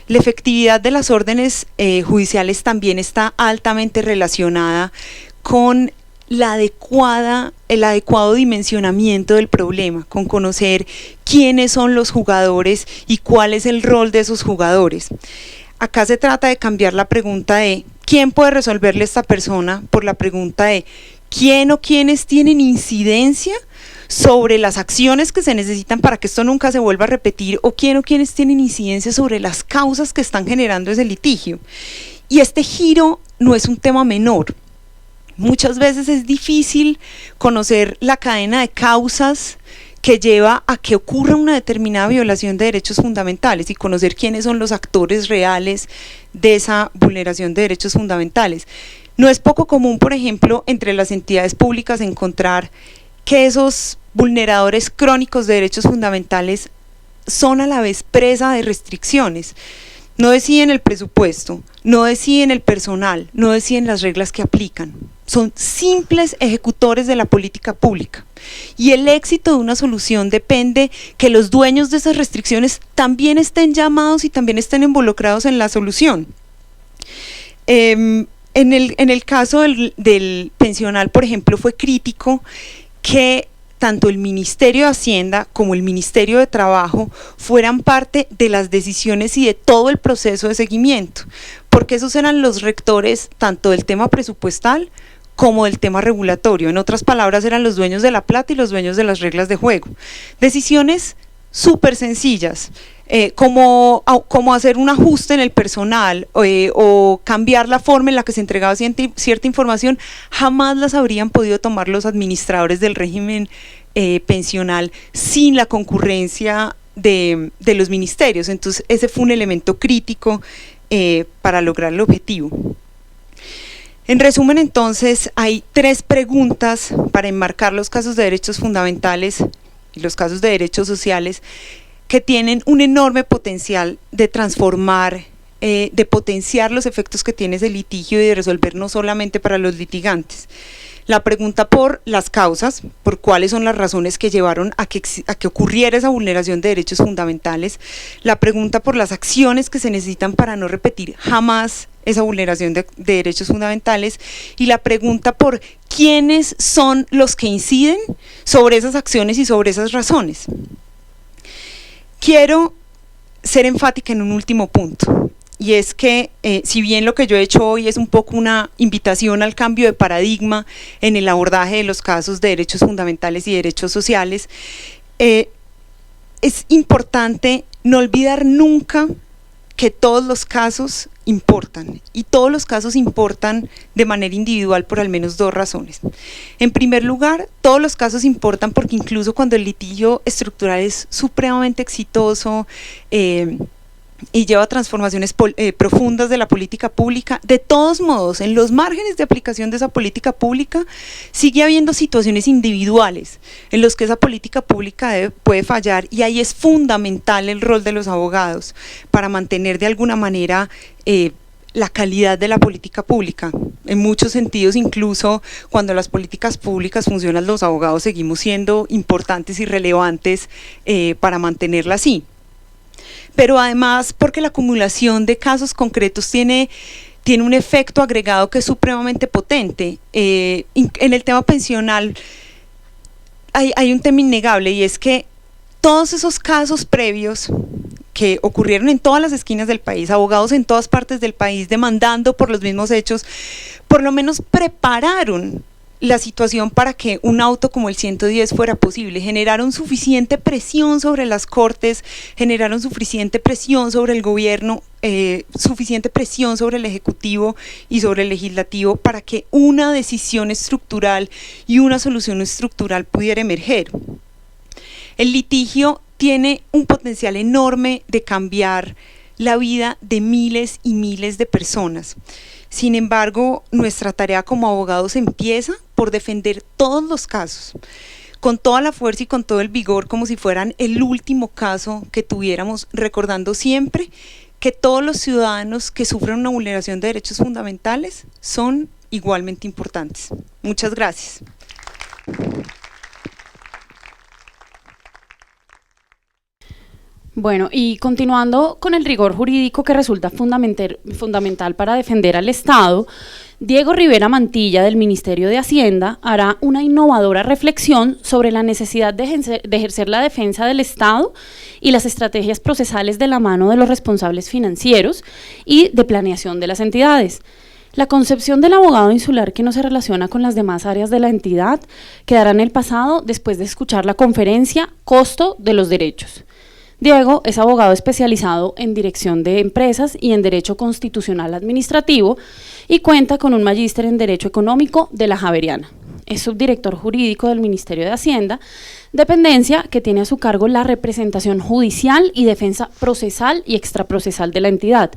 La efectividad de las órdenes judiciales también está altamente relacionada con el adecuado dimensionamiento del problema, con conocer quiénes son los jugadores y cuál es el rol de esos jugadores. Acá se trata de cambiar la pregunta de ¿quién puede resolverle a esta persona? Por la pregunta de ¿quién o quiénes tienen incidencia sobre las acciones que se necesitan para que esto nunca se vuelva a repetir, o quién o quiénes tienen incidencia sobre las causas que están generando ese litigio? Y este giro no es un tema menor. Muchas veces es difícil conocer la cadena de causas que lleva a que ocurra una determinada violación de derechos fundamentales y conocer quiénes son los actores reales de esa vulneración de derechos fundamentales. No es poco común, por ejemplo, entre las entidades públicas encontrar que esos vulneradores crónicos de derechos fundamentales son a la vez presa de restricciones. No deciden el presupuesto, no deciden el personal, no deciden las reglas que aplican. Son simples ejecutores de la política pública. Y el éxito de una solución depende que los dueños de esas restricciones también estén llamados y también estén involucrados en la solución. En el caso del pensional, por ejemplo, fue crítico que tanto el Ministerio de Hacienda como el Ministerio de Trabajo fueran parte de las decisiones y de todo el proceso de seguimiento, porque esos eran los rectores tanto del tema presupuestal como del tema regulatorio. En otras palabras, eran los dueños de la plata y los dueños de las reglas de juego. Decisiones súper sencillas. como hacer un ajuste en el personal o cambiar la forma en la que se entregaba cierta información, jamás las habrían podido tomar los administradores del régimen pensional sin la concurrencia de los ministerios. Entonces ese fue un elemento crítico para lograr el objetivo. En resumen, entonces, hay 3 preguntas para enmarcar los casos de derechos fundamentales y los casos de derechos sociales que tienen un enorme potencial de transformar, de potenciar los efectos que tiene ese litigio y de resolver no solamente para los litigantes. La pregunta por las causas, por cuáles son las razones que llevaron a que ocurriera esa vulneración de derechos fundamentales. La pregunta por las acciones que se necesitan para no repetir jamás esa vulneración de derechos fundamentales. Y la pregunta por quiénes son los que inciden sobre esas acciones y sobre esas razones. Quiero ser enfática en un último punto. Y es que si bien lo que yo he hecho hoy es un poco una invitación al cambio de paradigma en el abordaje de los casos de derechos fundamentales y derechos sociales, es importante no olvidar nunca que todos los casos importan, y todos los casos importan de manera individual por al menos 2 razones. En primer lugar, todos los casos importan porque incluso cuando el litigio estructural es supremamente exitoso, y lleva transformaciones profundas de la política pública, de todos modos, en los márgenes de aplicación de esa política pública, sigue habiendo situaciones individuales en los que esa política pública puede fallar, y ahí es fundamental el rol de los abogados para mantener de alguna manera la calidad de la política pública. En muchos sentidos, incluso cuando las políticas públicas funcionan, los abogados seguimos siendo importantes y relevantes para mantenerla así. Pero además porque la acumulación de casos concretos tiene un efecto agregado que es supremamente potente. En el tema pensional hay un tema innegable, y es que todos esos casos previos que ocurrieron en todas las esquinas del país, abogados en todas partes del país demandando por los mismos hechos, por lo menos prepararon la situación para que un auto como el 110 fuera posible. Generaron suficiente presión sobre las cortes, generaron suficiente presión sobre el gobierno, suficiente presión sobre el ejecutivo y sobre el legislativo para que una decisión estructural y una solución estructural pudiera emerger. El litigio tiene un potencial enorme de cambiar la vida de miles y miles de personas. Sin embargo, nuestra tarea como abogados empieza por defender todos los casos, con toda la fuerza y con todo el vigor, como si fueran el último caso que tuviéramos, recordando siempre que todos los ciudadanos que sufren una vulneración de derechos fundamentales son igualmente importantes. Muchas gracias. Bueno, y continuando con el rigor jurídico que resulta fundamental para defender al Estado, Diego Rivera Mantilla, del Ministerio de Hacienda, hará una innovadora reflexión sobre la necesidad de ejercer la defensa del Estado y las estrategias procesales de la mano de los responsables financieros y de planeación de las entidades. La concepción del abogado insular que no se relaciona con las demás áreas de la entidad quedará en el pasado después de escuchar la conferencia Costo de los Derechos. Diego es abogado especializado en dirección de empresas y en Derecho Constitucional Administrativo y cuenta con un magíster en Derecho Económico de la Javeriana. Es subdirector jurídico del Ministerio de Hacienda, dependencia que tiene a su cargo la representación judicial y defensa procesal y extraprocesal de la entidad.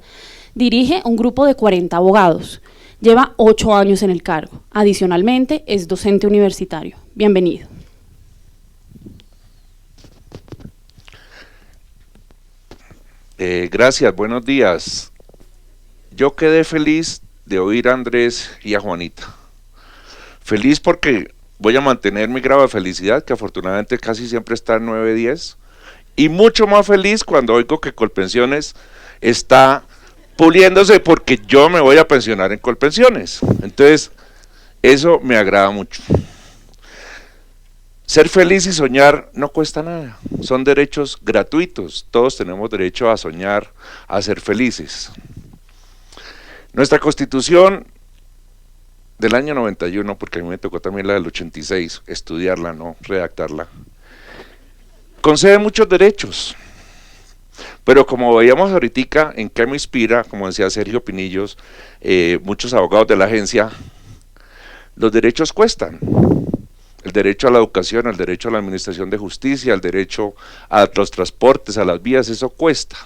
Dirige un grupo de 40 abogados. Lleva 8 años en el cargo. Adicionalmente, es docente universitario. Bienvenido. Gracias, buenos días. Yo quedé feliz de oír a Andrés y a Juanita. Feliz porque voy a mantener mi grado de felicidad, que afortunadamente casi siempre está en 9-10, y mucho más feliz cuando oigo que Colpensiones está puliéndose porque yo me voy a pensionar en Colpensiones. Entonces, eso me agrada mucho. Ser feliz y soñar no cuesta nada, son derechos gratuitos, todos tenemos derecho a soñar, a ser felices. Nuestra Constitución del año 91, porque a mí me tocó también la del 86, estudiarla, no redactarla, concede muchos derechos. Pero como veíamos ahorita en qué me inspira, como decía Sergio Pinillos, muchos abogados de la agencia, los derechos cuestan. El derecho a la educación, el derecho a la administración de justicia, el derecho a los transportes, a las vías, eso cuesta.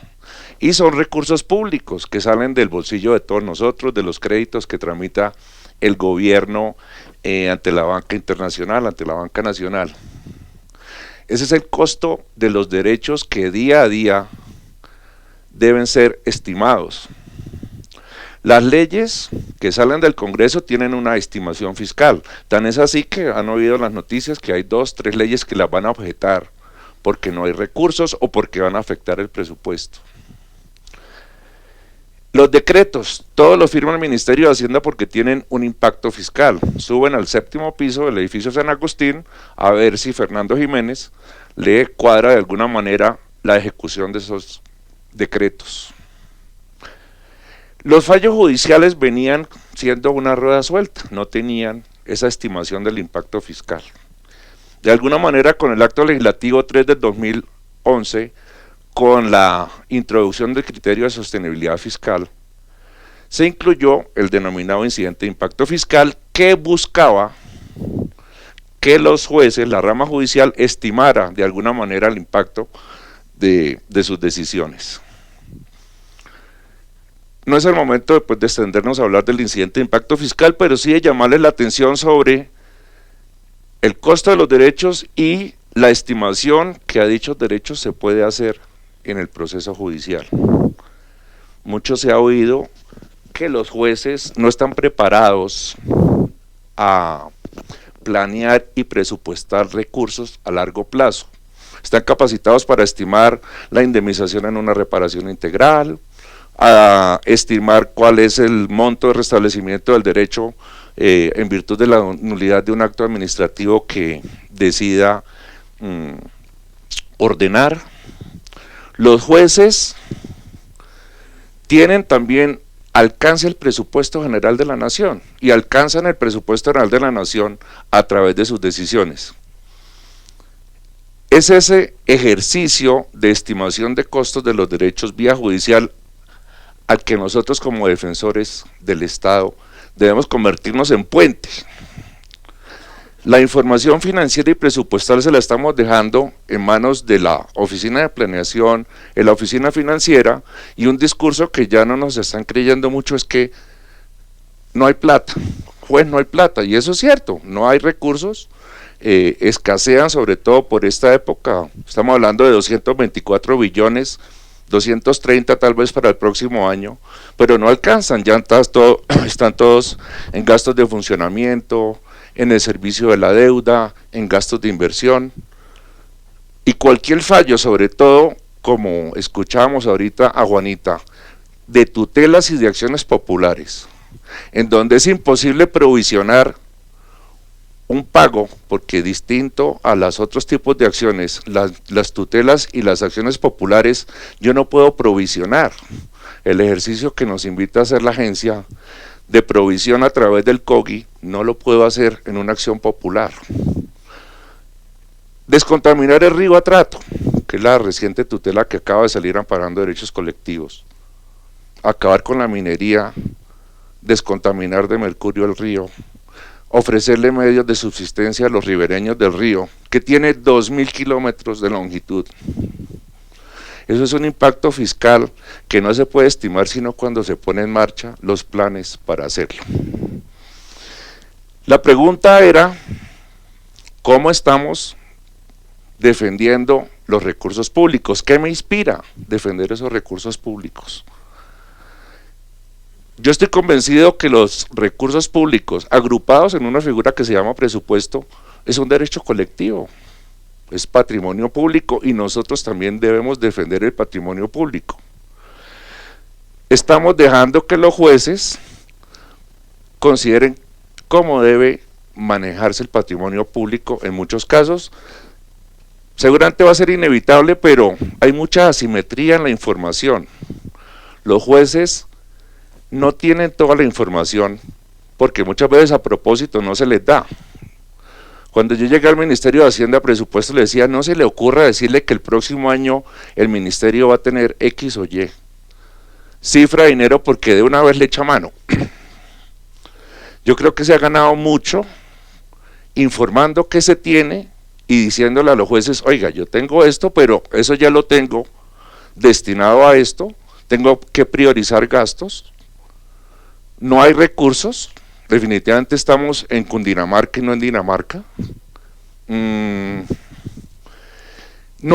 Y son recursos públicos que salen del bolsillo de todos nosotros, de los créditos que tramita el gobierno ante la banca internacional, ante la banca nacional. Ese es el costo de los derechos que día a día deben ser estimados. Las leyes que salen del Congreso tienen una estimación fiscal, tan es así que han oído las noticias que hay 2, 3 leyes que las van a objetar porque no hay recursos o porque van a afectar el presupuesto. Los decretos, todos los firma el Ministerio de Hacienda porque tienen un impacto fiscal. Suben al 7º piso del edificio San Agustín a ver si Fernando Jiménez le cuadra de alguna manera la ejecución de esos decretos. Los fallos judiciales venían siendo una rueda suelta, no tenían esa estimación del impacto fiscal. De alguna manera, con el acto legislativo 3 del 2011, con la introducción del criterio de sostenibilidad fiscal, se incluyó el denominado incidente de impacto fiscal que buscaba que los jueces, la rama judicial, estimara de alguna manera el impacto de sus decisiones. No es el momento después de extendernos a hablar del incidente de impacto fiscal, pero sí de llamarles la atención sobre el costo de los derechos y la estimación que a dichos derechos se puede hacer en el proceso judicial. Mucho se ha oído que los jueces no están preparados a planear y presupuestar recursos a largo plazo. Están capacitados para estimar la indemnización en una reparación integral, a estimar cuál es el monto de restablecimiento del derecho en virtud de la nulidad de un acto administrativo que decida ordenar. Los jueces tienen también alcance el presupuesto general de la nación y alcanzan el presupuesto general de la nación a través de sus decisiones. Es ese ejercicio de estimación de costos de los derechos vía judicial al que nosotros como defensores del Estado debemos convertirnos en puente. La información financiera y presupuestal se la estamos dejando en manos de la Oficina de Planeación, en la Oficina Financiera, y un discurso que ya no nos están creyendo mucho es que no hay plata, juez, no hay plata, y eso es cierto, no hay recursos, escasean sobre todo por esta época, estamos hablando de 224 billones, 230 tal vez para el próximo año, pero no alcanzan, ya están todos en gastos de funcionamiento, en el servicio de la deuda, en gastos de inversión, y cualquier fallo, sobre todo, como escuchábamos ahorita a Juanita, de tutelas y de acciones populares, en donde es imposible provisionar un pago, porque distinto a los otros tipos de acciones, las tutelas y las acciones populares, yo no puedo provisionar. El ejercicio que nos invita a hacer la agencia de provisión a través del COGI, no lo puedo hacer en una acción popular. Descontaminar el río a trato, que es la reciente tutela que acaba de salir amparando derechos colectivos. Acabar con la minería, descontaminar de mercurio el río, ofrecerle medios de subsistencia a los ribereños del río, que tiene 2.000 kilómetros de longitud. Eso es un impacto fiscal que no se puede estimar sino cuando se pone en marcha los planes para hacerlo. La pregunta era, ¿cómo estamos defendiendo los recursos públicos? ¿Qué me inspira defender esos recursos públicos? Yo estoy convencido que los recursos públicos agrupados en una figura que se llama presupuesto es un derecho colectivo, es patrimonio público y nosotros también debemos defender el patrimonio público. Estamos dejando que los jueces consideren cómo debe manejarse el patrimonio público en muchos casos. Seguramente va a ser inevitable, pero hay mucha asimetría en la información. Los jueces no tienen toda la información porque muchas veces a propósito no se les da. Cuando yo llegué al Ministerio de Hacienda Presupuesto le decía, no se le ocurra decirle que el próximo año el ministerio va a tener X o Y cifra de dinero porque de una vez le echa mano. Yo creo que se ha ganado mucho informando qué se tiene y diciéndole a los jueces, oiga, yo tengo esto, pero eso ya lo tengo destinado a esto, tengo que priorizar gastos, no hay recursos, definitivamente estamos en Cundinamarca y no en Dinamarca. No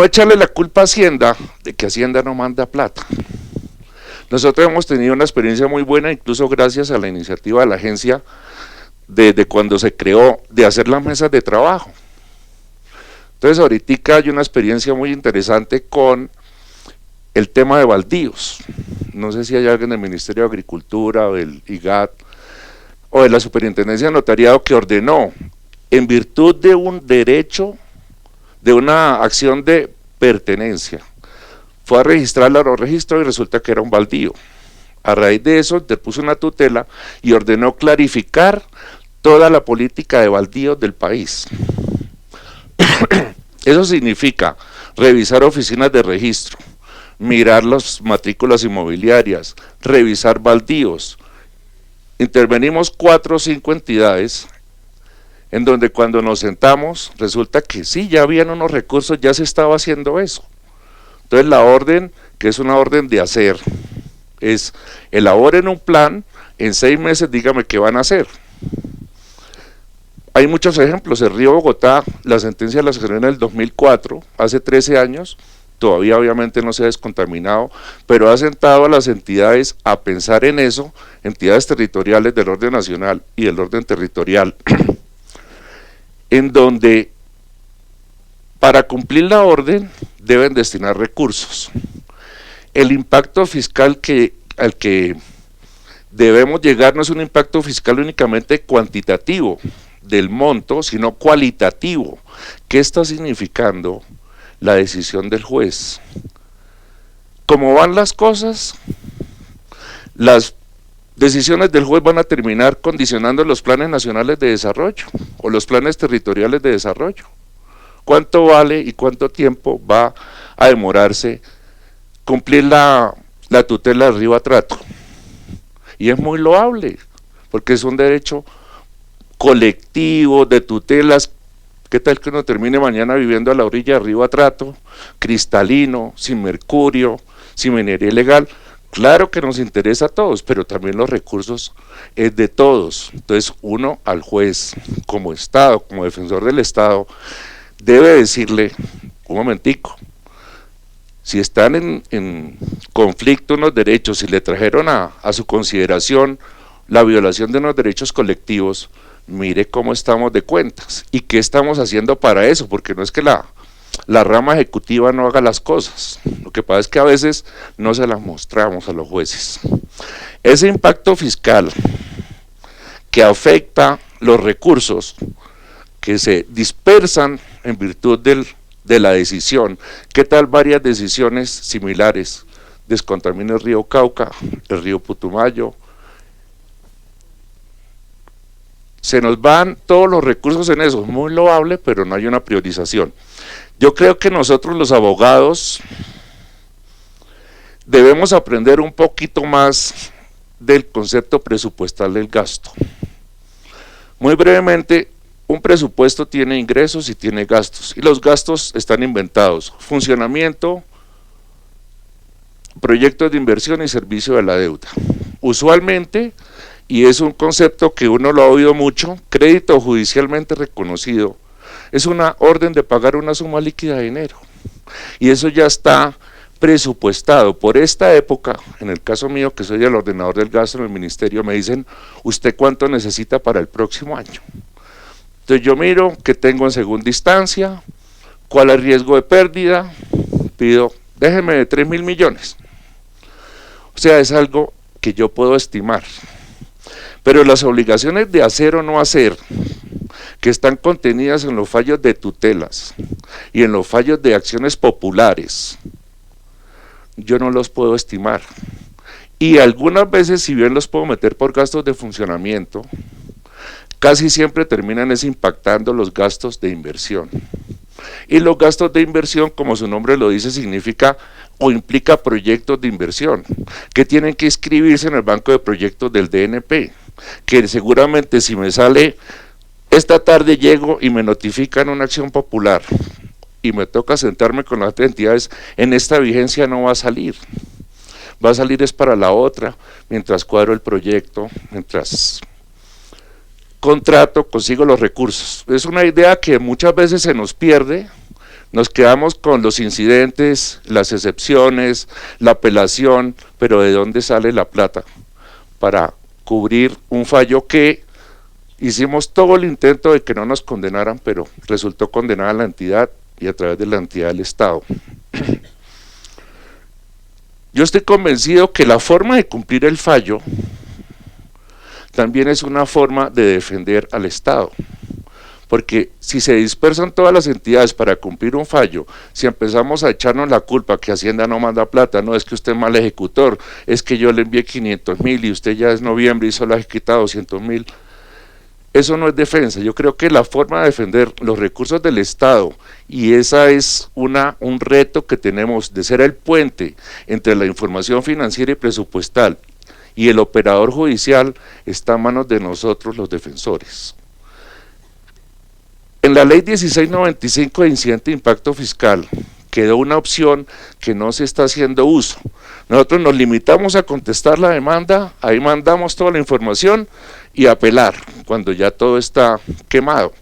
echarle la culpa a Hacienda de que Hacienda no manda plata. Nosotros hemos tenido una experiencia muy buena, incluso gracias a la iniciativa de la agencia, desde cuando se creó, de hacer las mesas de trabajo. Entonces ahorita hay una experiencia muy interesante con el tema de baldíos. No sé si hay alguien del Ministerio de Agricultura o del IGAT o de la Superintendencia de Notariado que ordenó, en virtud de un derecho, de una acción de pertenencia, fue a registrarla a los registros y resulta que era un baldío. A raíz de eso depuso una tutela y ordenó clarificar toda la política de baldíos del país. Eso significa revisar oficinas de registro, mirar las matrículas inmobiliarias, revisar baldíos. Intervenimos 4 o 5 entidades en donde cuando nos sentamos resulta que sí, ya habían unos recursos, ya se estaba haciendo eso. Entonces la orden, que es una orden de hacer, es elaboren un plan, en 6 meses dígame qué van a hacer. Hay muchos ejemplos, el río Bogotá, la sentencia la sacaron en el 2004, hace 13 años, todavía obviamente no se ha descontaminado, pero ha sentado a las entidades a pensar en eso, entidades territoriales del orden nacional y del orden territorial, en donde para cumplir la orden deben destinar recursos. El impacto fiscal al que debemos llegar no es un impacto fiscal únicamente cuantitativo del monto, sino cualitativo. ¿Qué está significando la decisión del juez? ¿Cómo van las cosas? Las decisiones del juez van a terminar condicionando los planes nacionales de desarrollo o los planes territoriales de desarrollo. ¿Cuánto vale y cuánto tiempo va a demorarse cumplir la tutela del río Atrato? Y es muy loable, porque es un derecho colectivo de tutelas. ¿Qué tal que uno termine mañana viviendo a la orilla del río Atrato, cristalino, sin mercurio, sin minería ilegal? Claro que nos interesa a todos, pero también los recursos es de todos. Entonces uno al juez, como Estado, como defensor del Estado, debe decirle, un momentico, si están en conflicto unos derechos, si le trajeron a su consideración la violación de unos derechos colectivos, mire cómo estamos de cuentas y qué estamos haciendo para eso, porque no es que la rama ejecutiva no haga las cosas, lo que pasa es que a veces no se las mostramos a los jueces. Ese impacto fiscal que afecta los recursos que se dispersan en virtud de la decisión, ¿qué tal varias decisiones similares? Descontamina el río Cauca, el río Putumayo, se nos van todos los recursos en eso, es muy loable, pero no hay una priorización. Yo creo que nosotros los abogados debemos aprender un poquito más del concepto presupuestal del gasto. Muy brevemente, un presupuesto tiene ingresos y tiene gastos, y los gastos están inventados: funcionamiento, proyectos de inversión y servicio de la deuda. Usualmente, y es un concepto que uno lo ha oído mucho, crédito judicialmente reconocido, es una orden de pagar una suma líquida de dinero, y eso ya está presupuestado. Por esta época, en el caso mío, que soy el ordenador del gasto en el ministerio, me dicen, ¿usted cuánto necesita para el próximo año? Entonces yo miro qué tengo en segunda instancia, cuál es el riesgo de pérdida, pido, déjeme de 3.000 millones. O sea, es algo que yo puedo estimar. Pero las obligaciones de hacer o no hacer, que están contenidas en los fallos de tutelas y en los fallos de acciones populares, yo no los puedo estimar. Y algunas veces, si bien los puedo meter por gastos de funcionamiento, casi siempre terminan impactando los gastos de inversión. Y los gastos de inversión, como su nombre lo dice, significa o implica proyectos de inversión que tienen que inscribirse en el banco de proyectos del DNP, que seguramente si me sale esta tarde llego y me notifican una acción popular y me toca sentarme con las entidades, en esta vigencia no va a salir es para la otra, mientras cuadro el proyecto, mientras contrato, consigo los recursos. Es una idea que muchas veces se nos pierde, nos quedamos con los incidentes, las excepciones, la apelación, pero ¿de dónde sale la plata para cubrir un fallo que hicimos todo el intento de que no nos condenaran, pero resultó condenada la entidad y a través de la entidad del Estado? Yo estoy convencido que la forma de cumplir el fallo también es una forma de defender al Estado, porque si se dispersan todas las entidades para cumplir un fallo, si empezamos a echarnos la culpa que Hacienda no manda plata, no es que usted es mal ejecutor, es que yo le envié 500.000 y usted ya es noviembre y solo ha ejecutado 200.000, eso no es defensa. Yo creo que la forma de defender los recursos del Estado, y esa es un reto que tenemos, de ser el puente entre la información financiera y presupuestal y el operador judicial, está en manos de nosotros los defensores. En la ley 1695 de incidente de impacto fiscal quedó una opción que no se está haciendo uso. Nosotros nos limitamos a contestar la demanda, ahí mandamos toda la información y apelar cuando ya todo está quemado.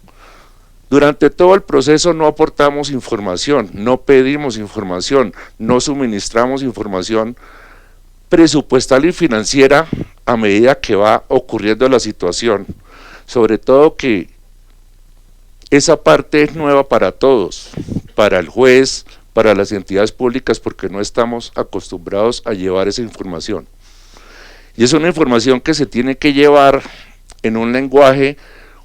Durante todo el proceso no aportamos información, no pedimos información, no suministramos información presupuestal y financiera a medida que va ocurriendo la situación, sobre todo que esa parte es nueva para todos, para el juez, para las entidades públicas, porque no estamos acostumbrados a llevar esa información. Y es una información que se tiene que llevar en un lenguaje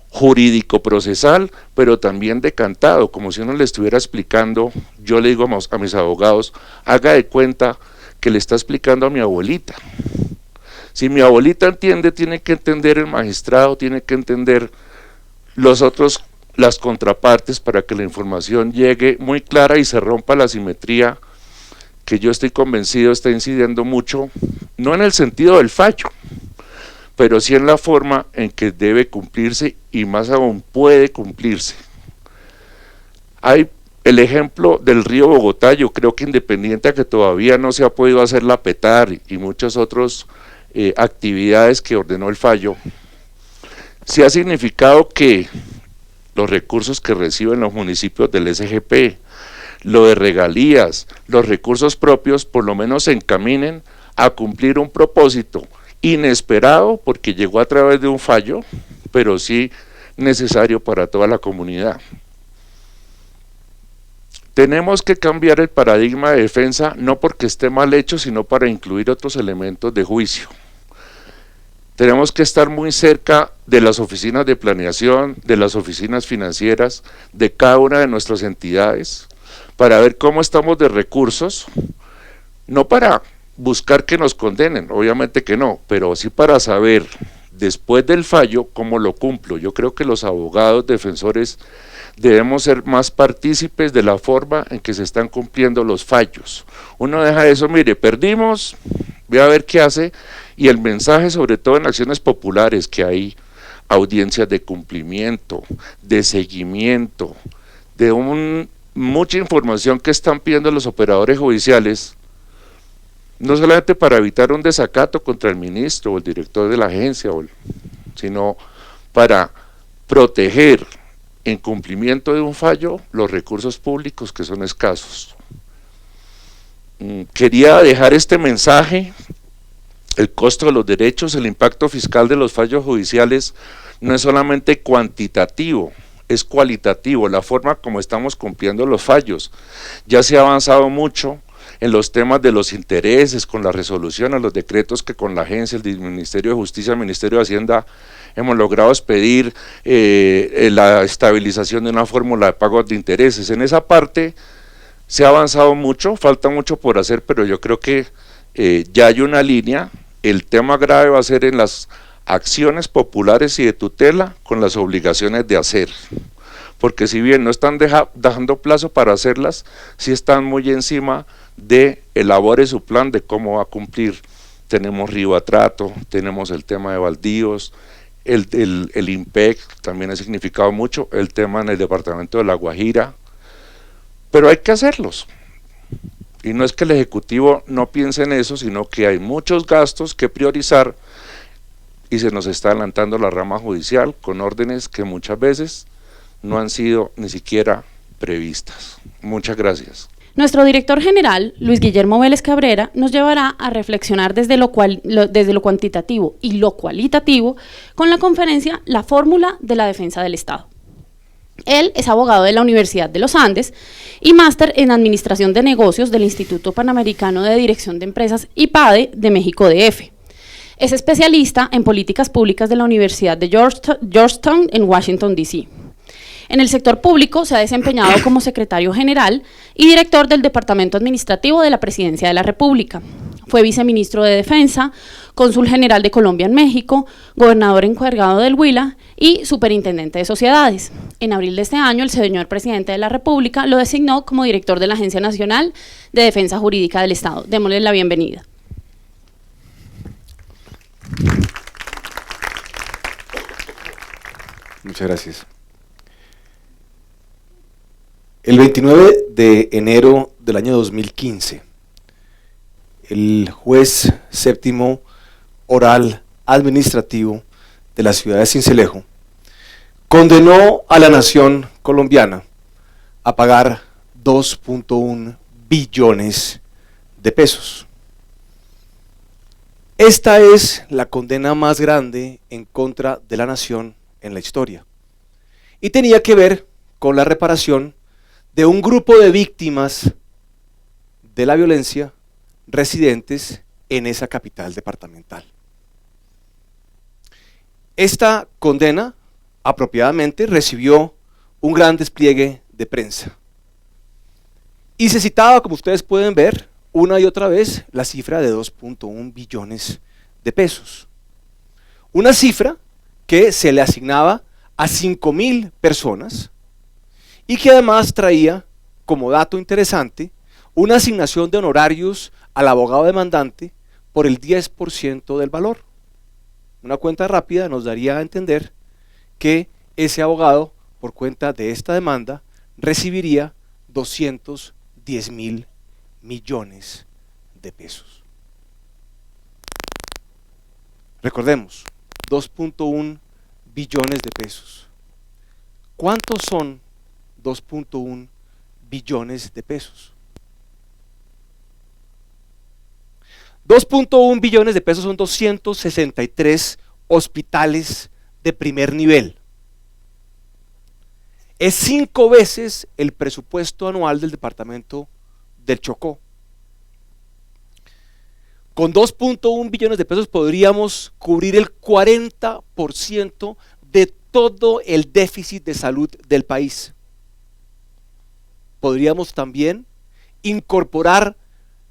jurídico procesal, pero también decantado, como si uno le estuviera explicando. Yo le digo a mis abogados, haga de cuenta que le está explicando a mi abuelita. Si mi abuelita entiende, tiene que entender el magistrado, tiene que entender las contrapartes, para que la información llegue muy clara y se rompa la asimetría que yo estoy convencido está incidiendo mucho, no en el sentido del fallo, pero sí en la forma en que debe cumplirse y más aún puede cumplirse. Hay el ejemplo del río Bogotá. Yo creo que independiente a que todavía no se ha podido hacer la PETAR y muchas otras actividades que ordenó el fallo, sí ha significado que los recursos que reciben los municipios del SGP, lo de regalías, los recursos propios, por lo menos se encaminen a cumplir un propósito inesperado, porque llegó a través de un fallo, pero sí necesario para toda la comunidad. Tenemos que cambiar el paradigma de defensa, no porque esté mal hecho, sino para incluir otros elementos de juicio. Tenemos que estar muy cerca de las oficinas de planeación, de las oficinas financieras, de cada una de nuestras entidades, para ver cómo estamos de recursos, no para buscar que nos condenen, obviamente que no, pero sí para saber después del fallo cómo lo cumplo. Yo creo que los abogados defensores debemos ser más partícipes de la forma en que se están cumpliendo los fallos. Uno deja eso, mire, perdimos, voy a ver qué hace, y el mensaje, sobre todo en acciones populares, que hay audiencias de cumplimiento, de seguimiento, de mucha información que están pidiendo los operadores judiciales, no solamente para evitar un desacato contra el ministro o el director de la agencia, sino para proteger en cumplimiento de un fallo los recursos públicos, que son escasos. Quería dejar este mensaje. El costo de los derechos, el impacto fiscal de los fallos judiciales no es solamente cuantitativo, es cualitativo, la forma como estamos cumpliendo los fallos. Ya se ha avanzado mucho en los temas de los intereses, con la resolución a los decretos que con la agencia, el Ministerio de Justicia, el Ministerio de Hacienda, hemos logrado expedir la estabilización de una fórmula de pagos de intereses. En esa parte se ha avanzado mucho, falta mucho por hacer, pero yo creo que ya hay una línea. El tema grave va a ser en las acciones populares y de tutela con las obligaciones de hacer, porque si bien no están dejando plazo para hacerlas, sí están muy encima de elabore su plan de cómo va a cumplir. Tenemos Ribatrato, tenemos el tema de baldíos, el IMPEC también ha significado mucho, el tema en el departamento de La Guajira, pero hay que hacerlos. Y no es que el Ejecutivo no piense en eso, sino que hay muchos gastos que priorizar y se nos está adelantando la rama judicial con órdenes que muchas veces no han sido ni siquiera previstas. Muchas gracias. Nuestro director general, Luis Guillermo Vélez Cabrera, nos llevará a reflexionar desde lo cuantitativo y lo cualitativo con la conferencia La Fórmula de la Defensa del Estado. Él es abogado de la Universidad de los Andes y máster en Administración de Negocios del Instituto Panamericano de Dirección de Empresas IPADE de México DF. Es especialista en políticas públicas de la Universidad de Georgetown en Washington, D.C. En el sector público se ha desempeñado como secretario general y director del Departamento Administrativo de la Presidencia de la República. Fue viceministro de Defensa, cónsul general de Colombia en México, gobernador encargado del Huila y superintendente de sociedades. En abril de este año, el señor presidente de la República lo designó como director de la Agencia Nacional de Defensa Jurídica del Estado. Démosle la bienvenida. Muchas gracias. El 29 de enero del año 2015, el juez séptimo oral administrativo de la ciudad de Sincelejo condenó a la nación colombiana a pagar 2.1 billones de pesos. Esta es la condena más grande en contra de la nación en la historia y tenía que ver con la reparación de un grupo de víctimas de la violencia residentes en esa capital departamental. Esta condena apropiadamente recibió un gran despliegue de prensa y se citaba, como ustedes pueden ver, una y otra vez la cifra de 2.1 billones de pesos. Una cifra que se le asignaba a 5.000 personas y que además traía como dato interesante una asignación de honorarios al abogado demandante por el 10% del valor. Una cuenta rápida nos daría a entender que ese abogado, por cuenta de esta demanda, recibiría 210.000 millones de pesos. Recordemos, 2.1 billones de pesos. ¿Cuántos son 2.1 billones de pesos? 2.1 billones de pesos son 263 hospitales de primer nivel. Es 5 veces el presupuesto anual del departamento del Chocó. Con 2.1 billones de pesos podríamos cubrir el 40% de todo el déficit de salud del país. Podríamos también incorporar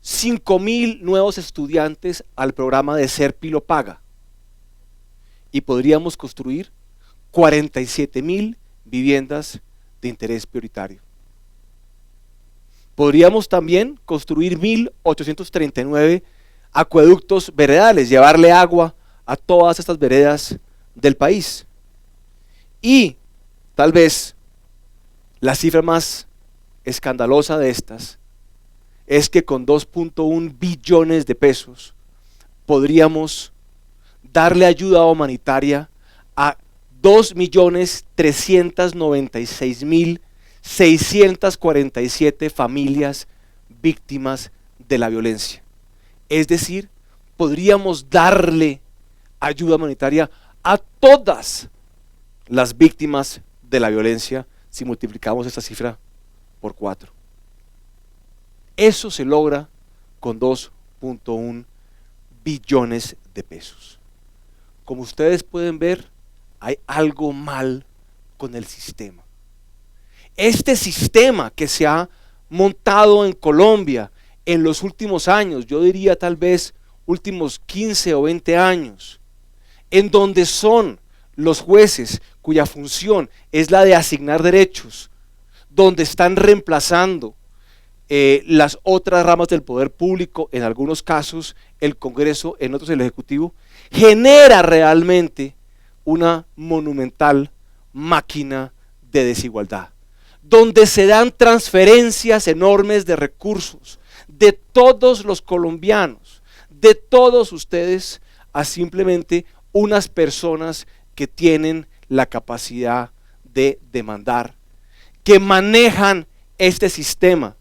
5.000 nuevos estudiantes al programa de Serpi lo Paga y podríamos construir 47.000 viviendas de interés prioritario. Podríamos también construir 1.839 acueductos veredales, llevarle agua a todas estas veredas del país. Y tal vez la cifra más escandalosa de estas es que con 2.1 billones de pesos podríamos darle ayuda humanitaria a 2.396.647 familias víctimas de la violencia. Es decir, podríamos darle ayuda humanitaria a todas las víctimas de la violencia si multiplicamos esta cifra por 4. Eso se logra con 2.1 billones de pesos. Como ustedes pueden ver, hay algo mal con el sistema. Este sistema que se ha montado en Colombia en los últimos años, yo diría tal vez últimos 15 o 20 años, en donde son los jueces cuya función es la de asignar derechos, donde están reemplazando las otras ramas del poder público, en algunos casos el Congreso, en otros el Ejecutivo, genera realmente una monumental máquina de desigualdad, donde se dan transferencias enormes de recursos de todos los colombianos, de todos ustedes, a simplemente unas personas que tienen la capacidad de demandar, que manejan este sistema,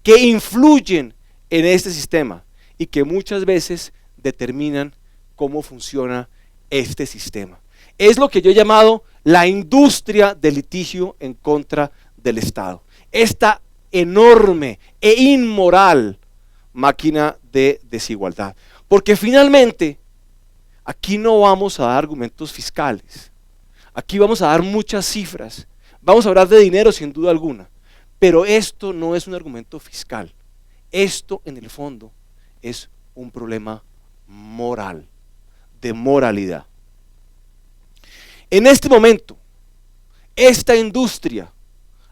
que influyen en este sistema y que muchas veces determinan cómo funciona este sistema. Es lo que yo he llamado la industria del litigio en contra del Estado. Esta enorme e inmoral máquina de desigualdad. Porque finalmente, aquí no vamos a dar argumentos fiscales. Aquí vamos a dar muchas cifras. Vamos a hablar de dinero sin duda alguna. Pero esto no es un argumento fiscal. Esto en el fondo es un problema moral, de moralidad. En este momento, esta industria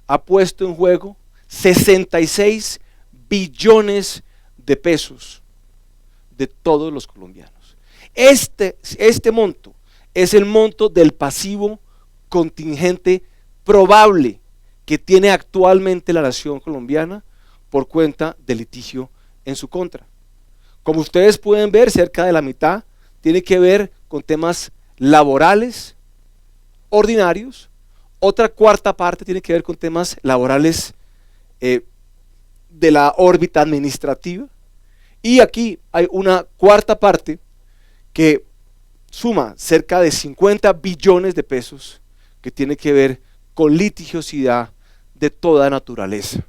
ha puesto en juego 66 billones de pesos de todos los colombianos. Este monto es el monto del pasivo contingente probable que tiene actualmente la nación colombiana por cuenta del litigio en su contra. Como ustedes pueden ver, cerca de la mitad tiene que ver con temas laborales ordinarios, otra cuarta parte tiene que ver con temas laborales de la órbita administrativa, y aquí hay una cuarta parte que suma cerca de 50 billones de pesos que tiene que ver con litigiosidad de toda naturaleza,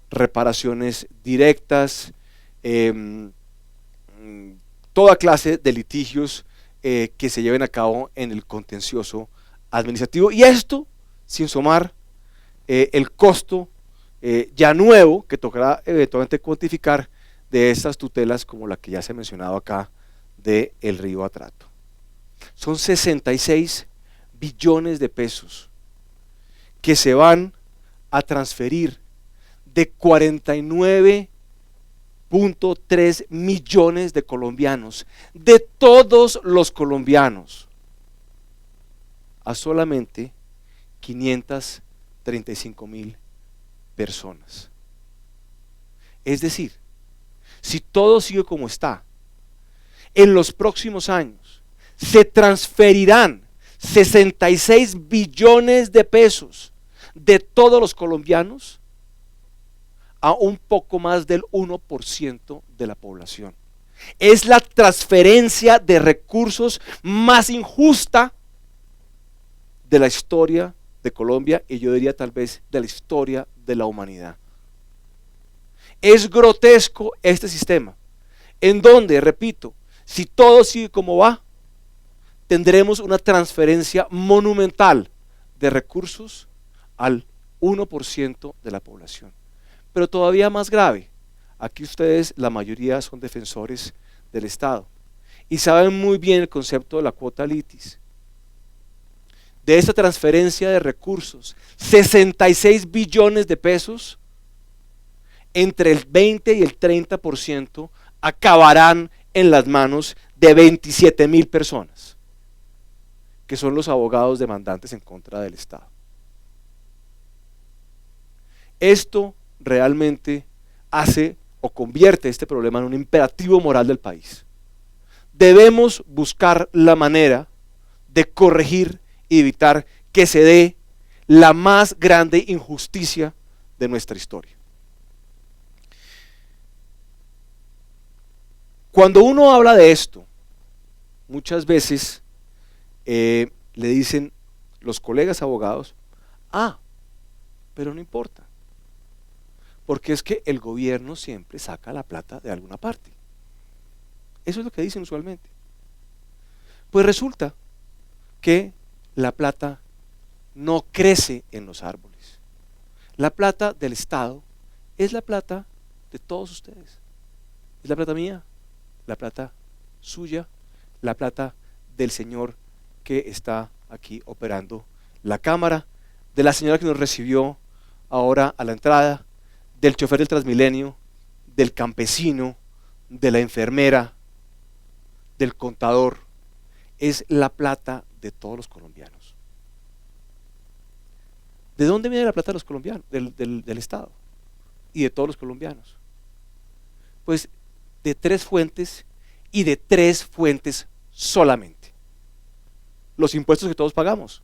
reparaciones directas, toda clase de litigios que se lleven a cabo en el contencioso administrativo, y esto sin sumar el costo ya nuevo que tocará eventualmente cuantificar de estas tutelas como la que ya se ha mencionado acá de el río Atrato. Son 66 billones de pesos que se van a transferir de 49.3 millones de colombianos, de todos los colombianos, a solamente 535.000 personas. Es decir, si todo sigue como está, en los próximos años se transferirán 66 billones de pesos de todos los colombianos a un poco más del 1% de la población. Es la transferencia de recursos más injusta de la historia de Colombia, y yo diría tal vez de la historia de la humanidad. Es grotesco este sistema, en donde, repito, si todo sigue como va, tendremos una transferencia monumental de recursos al 1% de la población. Pero todavía más grave, aquí ustedes, la mayoría son defensores del Estado y saben muy bien el concepto de la cuota litis. De esta transferencia de recursos, 66 billones de pesos, entre el 20 y el 30% acabarán en las manos de 27.000 personas, que son los abogados demandantes en contra del Estado. Esto realmente hace o convierte este problema en un imperativo moral del país. Debemos buscar la manera de corregir y evitar que se dé la más grande injusticia de nuestra historia. Cuando uno habla de esto, muchas veces le dicen los colegas abogados, pero no importa, porque es que el gobierno siempre saca la plata de alguna parte. Eso es lo que dicen usualmente. Pues resulta que la plata no crece en los árboles. La plata del Estado es la plata de todos ustedes. Es la plata mía, la plata suya, la plata del señor que está aquí operando la cámara, de la señora que nos recibió ahora a la entrada, del chofer del Transmilenio, del campesino, de la enfermera, del contador. Es la plata de todos los colombianos. ¿De dónde viene la plata de los colombianos? Del Estado y de todos los colombianos. Pues de 3 fuentes y de 3 fuentes solamente. Los impuestos que todos pagamos.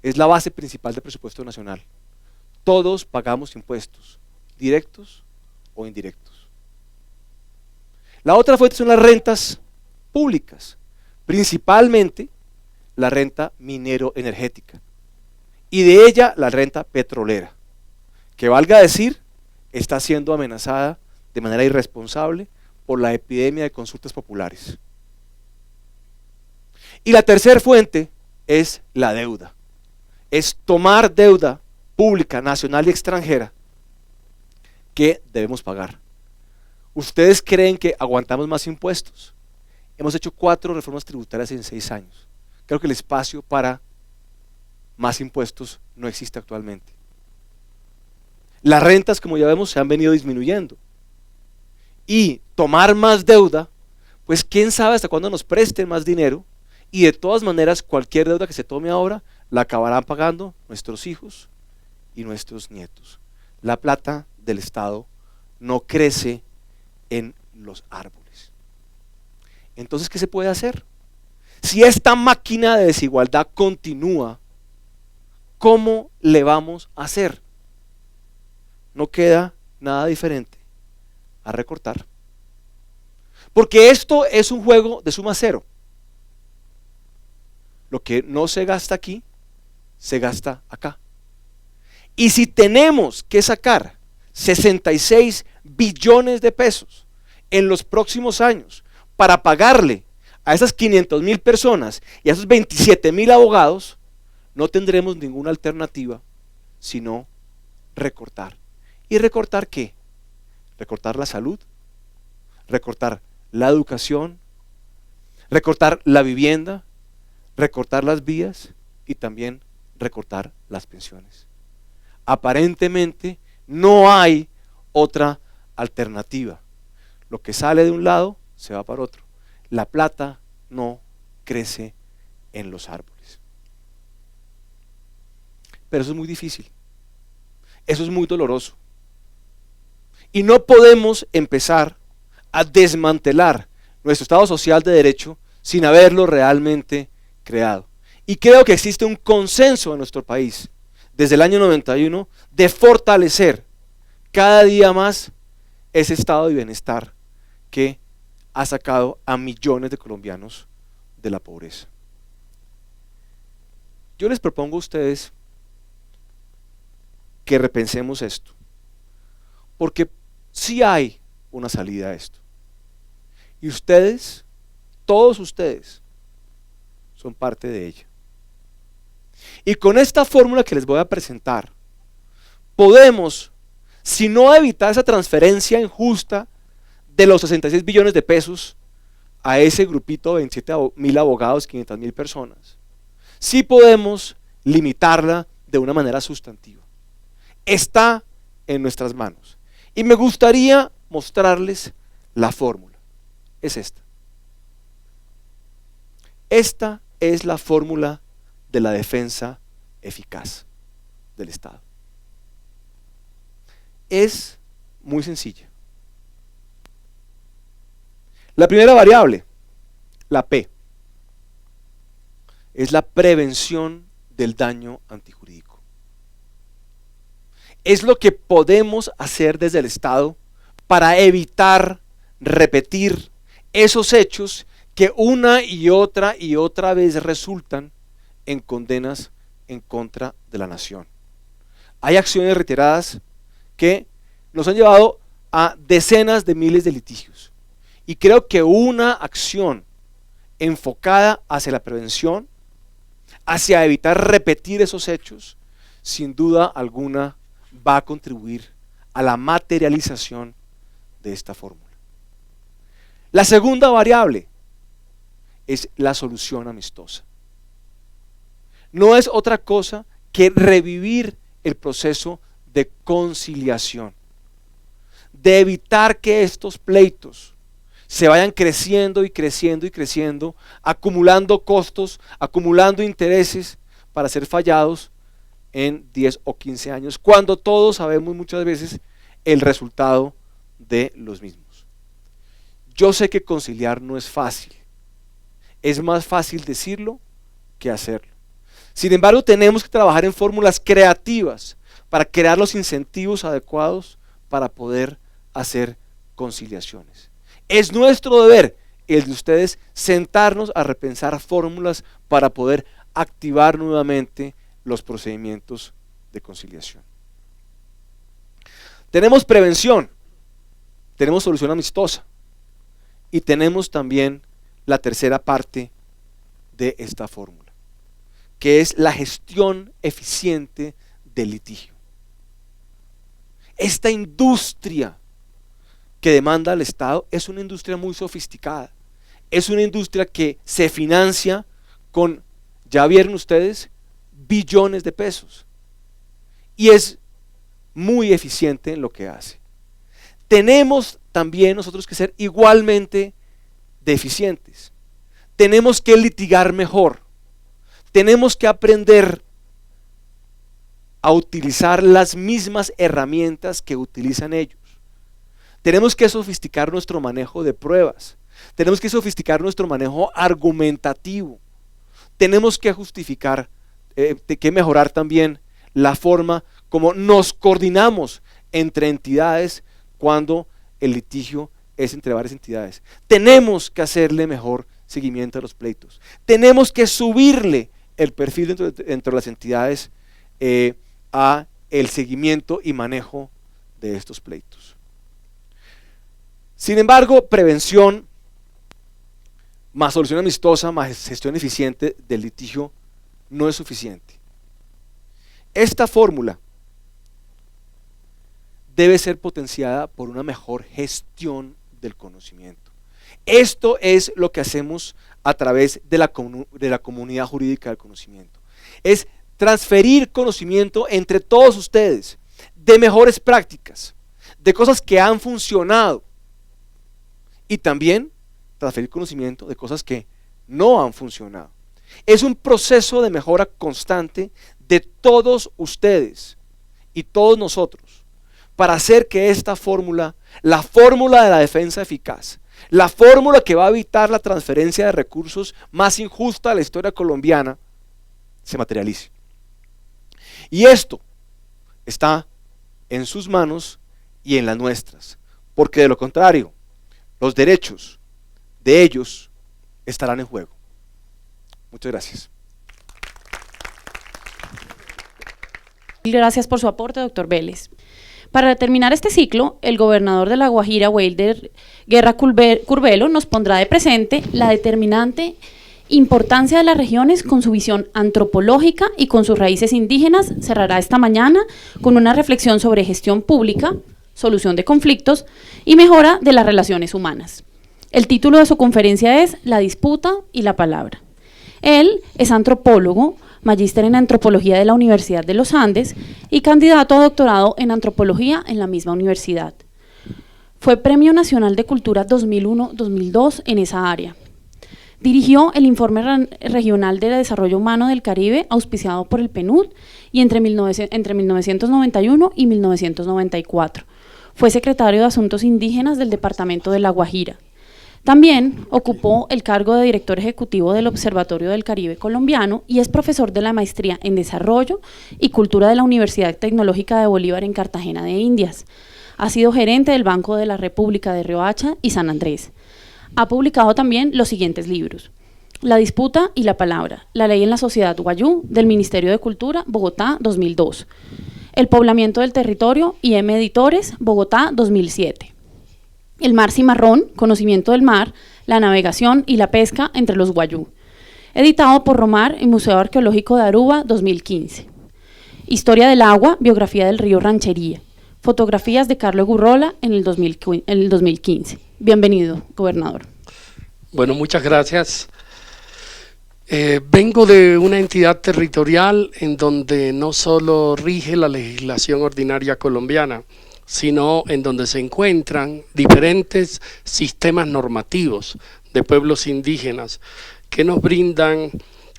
Es la base principal del presupuesto nacional. Todos pagamos impuestos, directos o indirectos. La otra fuente son las rentas públicas, principalmente la renta minero-energética y de ella la renta petrolera, que valga decir, está siendo amenazada de manera irresponsable por la epidemia de consultas populares. Y la tercera fuente es la deuda, es tomar deuda pública, nacional y extranjera que debemos pagar. ¿Ustedes creen que aguantamos más impuestos? Hemos hecho 4 reformas tributarias en 6 años. Creo que el espacio para más impuestos no existe actualmente. Las rentas, como ya vemos, se han venido disminuyendo. Y tomar más deuda, pues quién sabe hasta cuándo nos presten más dinero, y de todas maneras cualquier deuda que se tome ahora la acabarán pagando nuestros hijos y nuestros nietos. La plata del Estado no crece en los árboles. Entonces, ¿qué se puede hacer? Si esta máquina de desigualdad continúa, ¿cómo le vamos a hacer? No queda nada diferente a recortar. Porque esto es un juego de suma cero. Lo que no se gasta aquí, se gasta acá. Y si tenemos que sacar 66 billones de pesos en los próximos años para pagarle a esas 500,000 personas y a esos 27,000 abogados, no tendremos ninguna alternativa sino recortar. ¿Y recortar qué? Recortar la salud, recortar la educación, recortar la vivienda, recortar las vías y también recortar las pensiones. Aparentemente no hay otra alternativa. Lo que sale de un lado se va para otro. La plata no crece en los árboles. Pero eso es muy difícil. Eso es muy doloroso. Y no podemos empezar a desmantelar nuestro Estado social de derecho sin haberlo realmente creado. Y creo que existe un consenso en nuestro país desde el año 91 de fortalecer cada día más ese estado de bienestar que ha sacado a millones de colombianos de la pobreza. Yo les propongo a ustedes que repensemos esto, porque sí hay una salida a esto. Y ustedes, todos ustedes, son parte de ella. Y con esta fórmula que les voy a presentar, podemos, si no evitar esa transferencia injusta de los 66 billones de pesos a ese grupito de 27,000 abogados, 500,000 personas, sí podemos limitarla de una manera sustantiva. Está en nuestras manos. Y me gustaría mostrarles la fórmula. Es esta. Esta es la fórmula de la defensa eficaz del Estado. Es muy sencilla. La primera variable, la P, es la prevención del daño antijurídico. Es lo que podemos hacer desde el Estado para evitar repetir esos hechos que una y otra vez resultan en condenas en contra de la nación. Hay acciones reiteradas que nos han llevado a decenas de miles de litigios. Y creo que una acción enfocada hacia la prevención, hacia evitar repetir esos hechos, sin duda alguna va a contribuir a la materialización de esta fórmula. La segunda variable es la solución amistosa. No es otra cosa que revivir el proceso de conciliación, de evitar que estos pleitos se vayan creciendo y creciendo y creciendo, acumulando costos, acumulando intereses para ser fallados en 10 o 15 años, cuando todos sabemos muchas veces el resultado de los mismos. Yo sé que conciliar no es fácil, es más fácil decirlo que hacerlo. Sin embargo, tenemos que trabajar en fórmulas creativas para crear los incentivos adecuados para poder hacer conciliaciones. Es nuestro deber, el de ustedes, sentarnos a repensar fórmulas para poder activar nuevamente los procedimientos de conciliación. Tenemos prevención, tenemos solución amistosa y tenemos también la tercera parte de esta fórmula, que es la gestión eficiente del litigio. Esta industria que demanda el Estado es una industria muy sofisticada, es una industria que se financia con, ya vieron ustedes, billones de pesos y es muy eficiente en lo que hace. Tenemos también nosotros que ser igualmente deficientes, tenemos que litigar mejor, tenemos que aprender a utilizar las mismas herramientas que utilizan ellos. Tenemos que sofisticar nuestro manejo de pruebas, tenemos que sofisticar nuestro manejo argumentativo, tenemos que justificar, que mejorar también la forma como nos coordinamos entre entidades cuando el litigio es entre varias entidades. Tenemos que hacerle mejor seguimiento a los pleitos, tenemos que subirle el perfil dentro de las entidades a el seguimiento y manejo de estos pleitos. Sin embargo, prevención más solución amistosa más gestión eficiente del litigio no es suficiente. Esta fórmula debe ser potenciada por una mejor gestión del conocimiento. Esto es lo que hacemos a través de la comunidad jurídica del conocimiento. Es transferir conocimiento entre todos ustedes de mejores prácticas, de cosas que han funcionado y también transferir conocimiento de cosas que no han funcionado. Es un proceso de mejora constante de todos ustedes y todos nosotros para hacer que esta fórmula, la fórmula de la defensa eficaz, la fórmula que va a evitar la transferencia de recursos más injusta de la historia colombiana, se materialice. Y esto está en sus manos y en las nuestras, porque de lo contrario, los derechos de ellos estarán en juego. Muchas gracias. Gracias por su aporte, doctor Vélez. Para terminar este ciclo, el gobernador de La Guajira, Wilder Guerra Curvelo, nos pondrá de presente la determinante importancia de las regiones con su visión antropológica y con sus raíces indígenas. Cerrará esta mañana con una reflexión sobre gestión pública, solución de conflictos y mejora de las relaciones humanas. El título de su conferencia es La disputa y la palabra. Él es antropólogo, magíster en antropología de la Universidad de los Andes y candidato a doctorado en antropología en la misma universidad. Fue Premio Nacional de Cultura 2001-2002 en esa área. Dirigió el Informe Regional de Desarrollo Humano del Caribe, auspiciado por el PNUD, y entre 1991 y 1994. Fue secretario de Asuntos Indígenas del Departamento de La Guajira. También ocupó el cargo de director ejecutivo del Observatorio del Caribe Colombiano y es profesor de la Maestría en Desarrollo y Cultura de la Universidad Tecnológica de Bolívar en Cartagena de Indias. Ha sido gerente del Banco de la República de Riohacha y San Andrés. Ha publicado también los siguientes libros: La disputa y la palabra, la ley en la sociedad guayú, del Ministerio de Cultura, Bogotá, 2002. El poblamiento del territorio, IM Editores, Bogotá, 2007. El mar cimarrón, conocimiento del mar, la navegación y la pesca entre los guayú, editado por Romar y Museo Arqueológico de Aruba, 2015. Historia del agua, biografía del río Ranchería, fotografías de Carlos Gurrola en el 2015. Bienvenido, gobernador. Bueno, muchas gracias. Vengo de una entidad territorial en donde no solo rige la legislación ordinaria colombiana, sino en donde se encuentran diferentes sistemas normativos de pueblos indígenas que nos brindan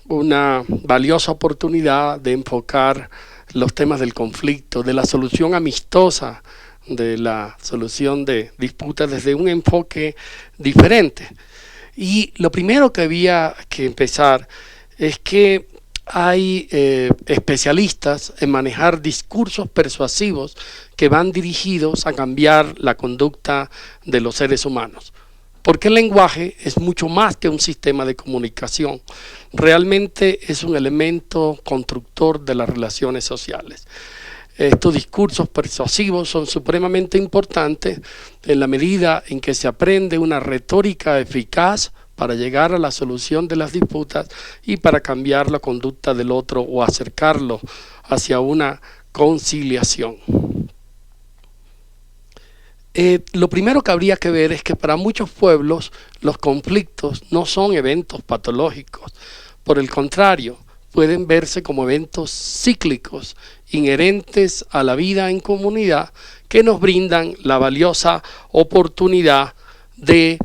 una valiosa oportunidad de enfocar los temas del conflicto, de la solución amistosa, de la solución de disputas desde un enfoque diferente. Y lo primero que había que empezar es que hay especialistas en manejar discursos persuasivos que van dirigidos a cambiar la conducta de los seres humanos. Porque el lenguaje es mucho más que un sistema de comunicación. Realmente es un elemento constructor de las relaciones sociales. Estos discursos persuasivos son supremamente importantes en la medida en que se aprende una retórica eficaz para llegar a la solución de las disputas y para cambiar la conducta del otro o acercarlo hacia una conciliación. Lo primero que habría que ver es que para muchos pueblos los conflictos no son eventos patológicos. Por el contrario, pueden verse como eventos cíclicos inherentes a la vida en comunidad que nos brindan la valiosa oportunidad de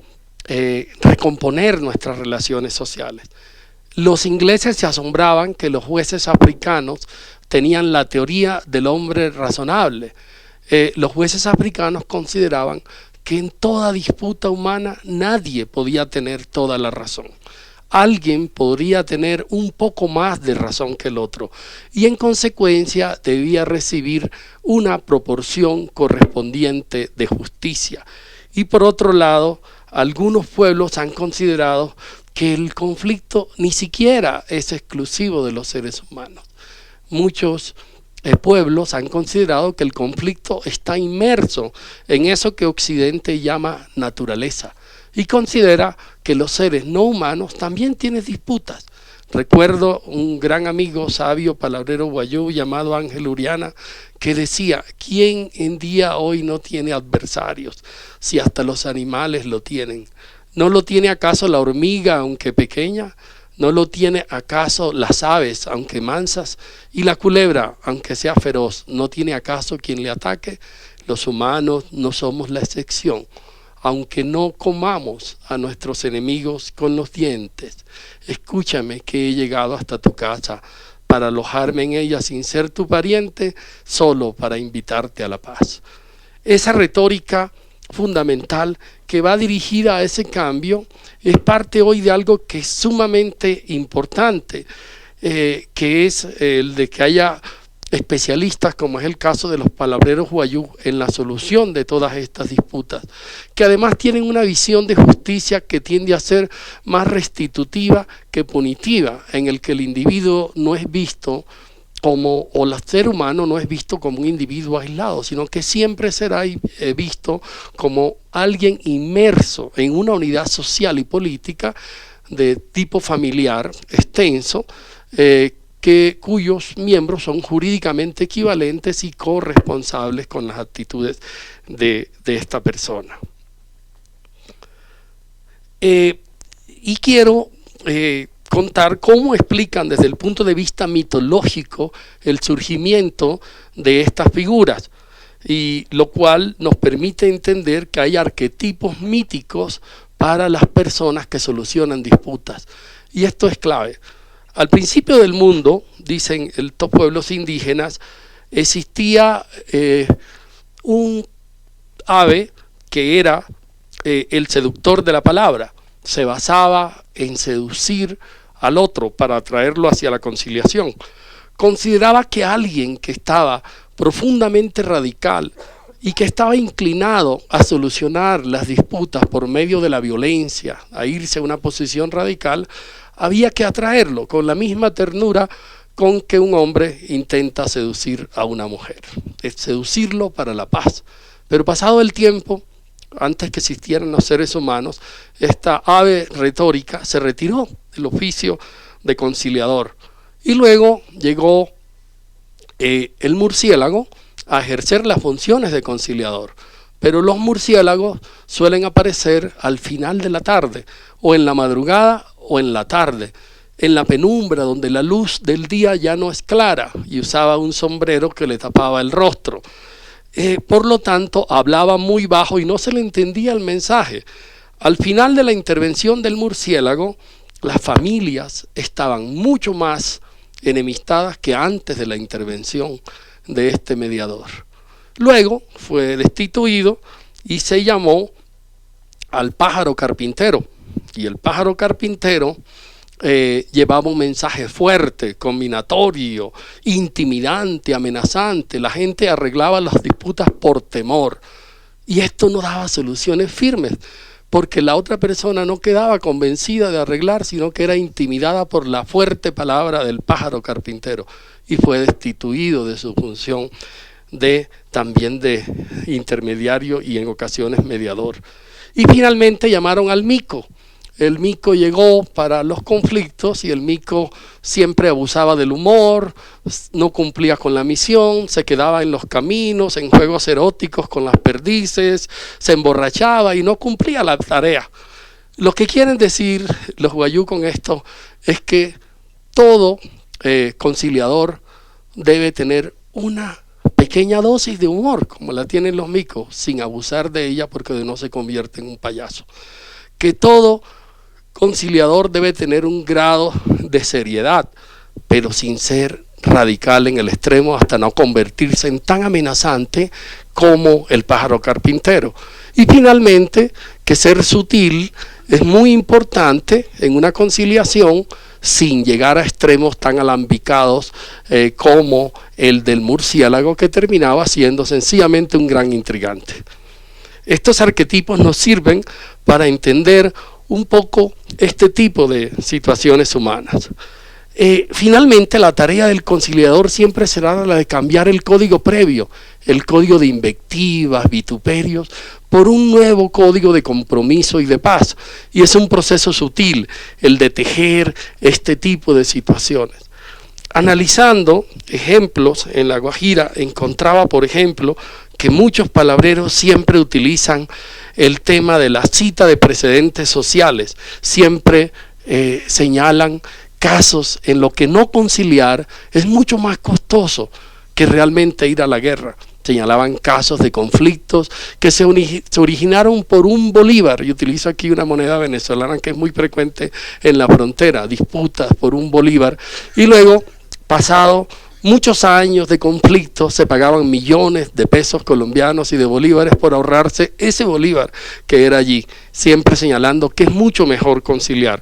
recomponer nuestras relaciones sociales. Los ingleses se asombraban que los jueces africanos tenían la teoría del hombre razonable. Los jueces africanos consideraban que en toda disputa humana nadie podía tener toda la razón. Alguien podría tener un poco más de razón que el otro y en consecuencia debía recibir una proporción correspondiente de justicia. Y por otro lado, algunos pueblos han considerado que el conflicto ni siquiera es exclusivo de los seres humanos. Muchos pueblos han considerado que el conflicto está inmerso en eso que Occidente llama naturaleza y considera que los seres no humanos también tienen disputas. Recuerdo un gran amigo sabio palabrero guayú llamado Ángel Uriana que decía: ¿quién en día hoy no tiene adversarios si hasta los animales lo tienen? ¿No lo tiene acaso la hormiga aunque pequeña? ¿No lo tiene acaso las aves aunque mansas? Y la culebra aunque sea feroz, ¿no tiene acaso quien le ataque? Los humanos no somos la excepción. Aunque no comamos a nuestros enemigos con los dientes, escúchame que he llegado hasta tu casa para alojarme en ella sin ser tu pariente, solo para invitarte a la paz. Esa retórica fundamental que va dirigida a ese cambio es parte hoy de algo que es sumamente importante, que es el de que haya especialistas, como es el caso de los palabreros guayú, en la solución de todas estas disputas, que además tienen una visión de justicia que tiende a ser más restitutiva que punitiva, en el que el individuo no es visto como, o el ser humano no es visto como un individuo aislado, sino que siempre será visto como alguien inmerso en una unidad social y política de tipo familiar extenso, cuyos miembros son jurídicamente equivalentes y corresponsables con las actitudes de esta persona. Y quiero contar cómo explican desde el punto de vista mitológico el surgimiento de estas figuras, y lo cual nos permite entender que hay arquetipos míticos para las personas que solucionan disputas. Y esto es clave. Al principio del mundo, dicen estos pueblos indígenas, existía un ave que era el seductor de la palabra. Se basaba en seducir al otro para atraerlo hacia la conciliación. Consideraba que alguien que estaba profundamente radical y que estaba inclinado a solucionar las disputas por medio de la violencia, a irse a una posición radical, había que atraerlo con la misma ternura con que un hombre intenta seducir a una mujer, es seducirlo para la paz. Pero pasado el tiempo, antes que existieran los seres humanos, esta ave retórica se retiró del oficio de conciliador y luego llegó el murciélago a ejercer las funciones de conciliador. Pero los murciélagos suelen aparecer al final de la tarde, o en la madrugada o en la tarde. en la penumbra, donde la luz del día ya no es clara, y usaba un sombrero que le tapaba el rostro. Por lo tanto, hablaba muy bajo y no se le entendía el mensaje. Al final de la intervención del murciélago, las familias estaban mucho más enemistadas que antes de la intervención de este mediador. Luego fue destituido y se llamó al pájaro carpintero. Y el pájaro carpintero llevaba un mensaje fuerte, combinatorio, intimidante, amenazante. La gente arreglaba las disputas por temor. Y esto no daba soluciones firmes, porque la otra persona no quedaba convencida de arreglar, sino que era intimidada por la fuerte palabra del pájaro carpintero, y fue destituido de su función también de intermediario y en ocasiones mediador. Y finalmente llamaron al mico. El mico llegó para los conflictos y el mico siempre abusaba del humor, no cumplía con la misión, se quedaba en los caminos, en juegos eróticos con las perdices, se emborrachaba y no cumplía la tarea. Lo que quieren decir los guayú con esto es que todo conciliador debe tener una pequeña dosis de humor, como la tienen los micos, sin abusar de ella porque no se convierte en un payaso. Que todo conciliador debe tener un grado de seriedad, pero sin ser radical en el extremo hasta no convertirse en tan amenazante como el pájaro carpintero. Y finalmente, que ser sutil es muy importante en una conciliación sin llegar a extremos tan alambicados como el del murciélago, que terminaba siendo sencillamente un gran intrigante. Estos arquetipos nos sirven para entender un poco este tipo de situaciones humanas. Finalmente, la tarea del conciliador siempre será la de cambiar el código previo, el código de invectivas, vituperios, por un nuevo código de compromiso y de paz. Y es un proceso sutil, el de tejer este tipo de situaciones. Analizando ejemplos en La Guajira, encontraba, por ejemplo, que muchos palabreros siempre utilizan el tema de la cita de precedentes sociales, siempre señalan casos en los que no conciliar es mucho más costoso que realmente ir a la guerra. Señalaban casos de conflictos que se originaron por un bolívar, y utilizo aquí una moneda venezolana que es muy frecuente en la frontera, disputas por un bolívar, y luego, pasado muchos años de conflicto, se pagaban millones de pesos colombianos y de bolívares por ahorrarse ese bolívar que era allí, siempre señalando que es mucho mejor conciliar.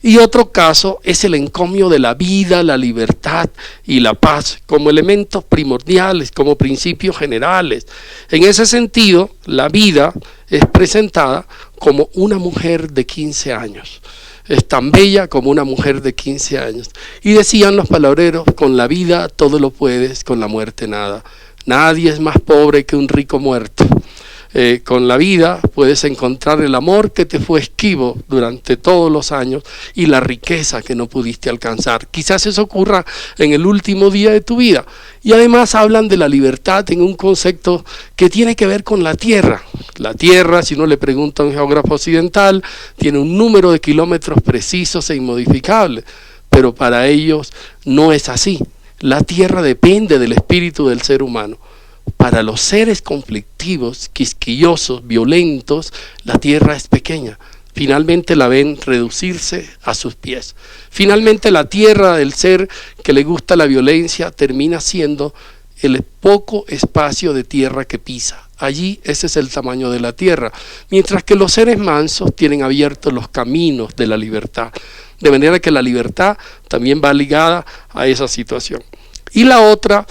Y otro caso es el encomio de la vida, la libertad y la paz como elementos primordiales, como principios generales. En ese sentido, la vida es presentada como una mujer de 15 años. Es tan bella como una mujer de 15 años. Y decían los palabreros, con la vida todo lo puedes, con la muerte nada. Nadie es más pobre que un rico muerto. Con la vida puedes encontrar el amor que te fue esquivo durante todos los años y la riqueza que no pudiste alcanzar. Quizás eso ocurra en el último día de tu vida. Y además hablan de la libertad en un concepto que tiene que ver con la tierra. La tierra, si uno le pregunta a un geógrafo occidental, tiene un número de kilómetros precisos e inmodificables, pero para ellos no es así. La tierra depende del espíritu del ser humano. Para los seres conflictivos, quisquillosos, violentos, la tierra es pequeña. Finalmente la ven reducirse a sus pies. Finalmente la tierra del ser que le gusta la violencia termina siendo el poco espacio de tierra que pisa. Allí ese es el tamaño de la tierra. Mientras que los seres mansos tienen abiertos los caminos de la libertad. De manera que la libertad también va ligada a esa situación. Y la otra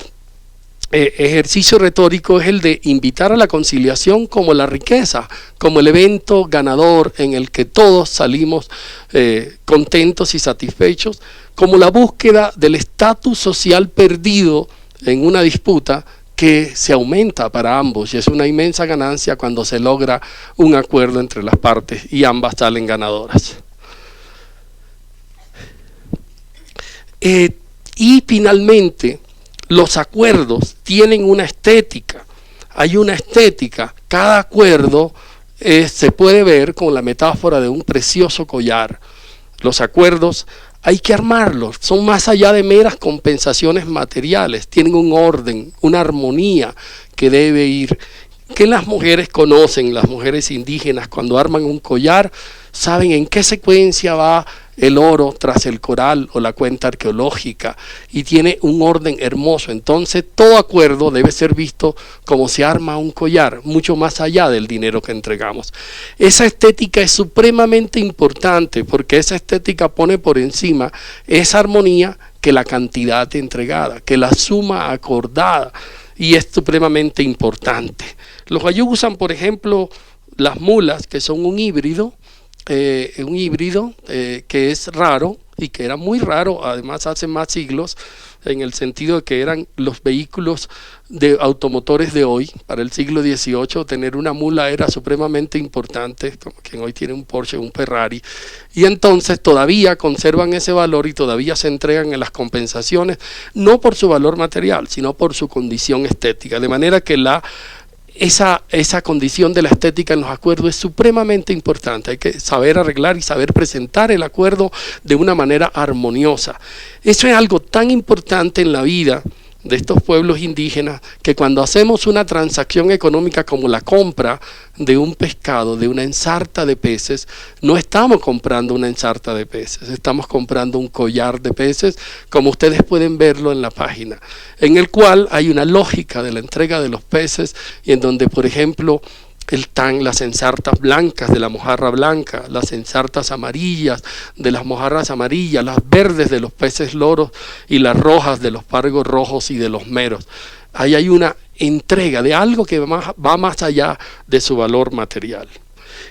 ejercicio retórico es el de invitar a la conciliación como la riqueza, como el evento ganador en el que todos salimos contentos y satisfechos, como la búsqueda del estatus social perdido en una disputa que se aumenta para ambos, y es una inmensa ganancia cuando se logra un acuerdo entre las partes y ambas salen ganadoras. Y finalmente, los acuerdos tienen una estética, hay una estética. Cada acuerdo se puede ver con la metáfora de un precioso collar. Los acuerdos hay que armarlos, son más allá de meras compensaciones materiales, tienen un orden, una armonía que debe ir, que las mujeres conocen, las mujeres indígenas cuando arman un collar, saben en qué secuencia va el oro tras el coral o la cuenta arqueológica y tiene un orden hermoso. Entonces todo acuerdo debe ser visto como se arma un collar, mucho más allá del dinero que entregamos. Esa estética es supremamente importante porque esa estética pone por encima esa armonía que la cantidad entregada, que la suma acordada, y es supremamente importante. Los wayuu usan, por ejemplo, las mulas, que son un híbrido que es raro y que era muy raro, además hace más siglos, en el sentido de que eran los vehículos de automotores de hoy. Para el siglo XVIII tener una mula era supremamente importante, como quien hoy tiene un Porsche o un Ferrari, y entonces todavía conservan ese valor y todavía se entregan en las compensaciones, no por su valor material, sino por su condición estética, de manera que esa condición de la estética en los acuerdos es supremamente importante. Hay que saber arreglar y saber presentar el acuerdo de una manera armoniosa. Eso es algo tan importante en la vida de estos pueblos indígenas que cuando hacemos una transacción económica como la compra de un pescado, de una ensarta de peces, no estamos comprando una ensarta de peces, estamos comprando un collar de peces, como ustedes pueden verlo en la página, en el cual hay una lógica de la entrega de los peces y en donde, por ejemplo, están las ensartas blancas de la mojarra blanca, las ensartas amarillas de las mojarras amarillas, las verdes de los peces loros y las rojas de los pargos rojos y de los meros. Ahí hay una entrega de algo que va más allá de su valor material.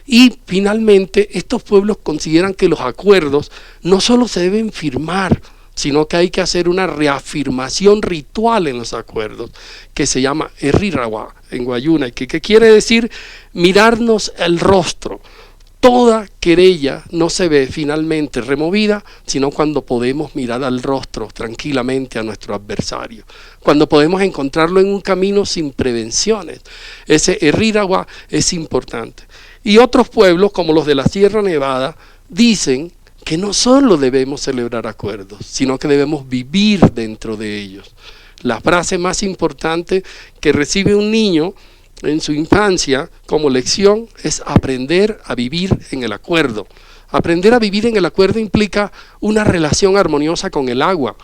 Y finalmente, estos pueblos consideran que los acuerdos no solo se deben firmar, sino que hay que hacer una reafirmación ritual en los acuerdos, que se llama Errirawa en Guayuna, que quiere decir mirarnos el rostro. Toda querella no se ve finalmente removida, sino cuando podemos mirar al rostro tranquilamente a nuestro adversario, cuando podemos encontrarlo en un camino sin prevenciones. Ese Errirawa es importante. Y otros pueblos, como los de la Sierra Nevada, dicen que no solo debemos celebrar acuerdos, sino que debemos vivir dentro de ellos. La frase más importante que recibe un niño en su infancia como lección es aprender a vivir en el acuerdo. Aprender a vivir en el acuerdo implica una relación armoniosa con el agua,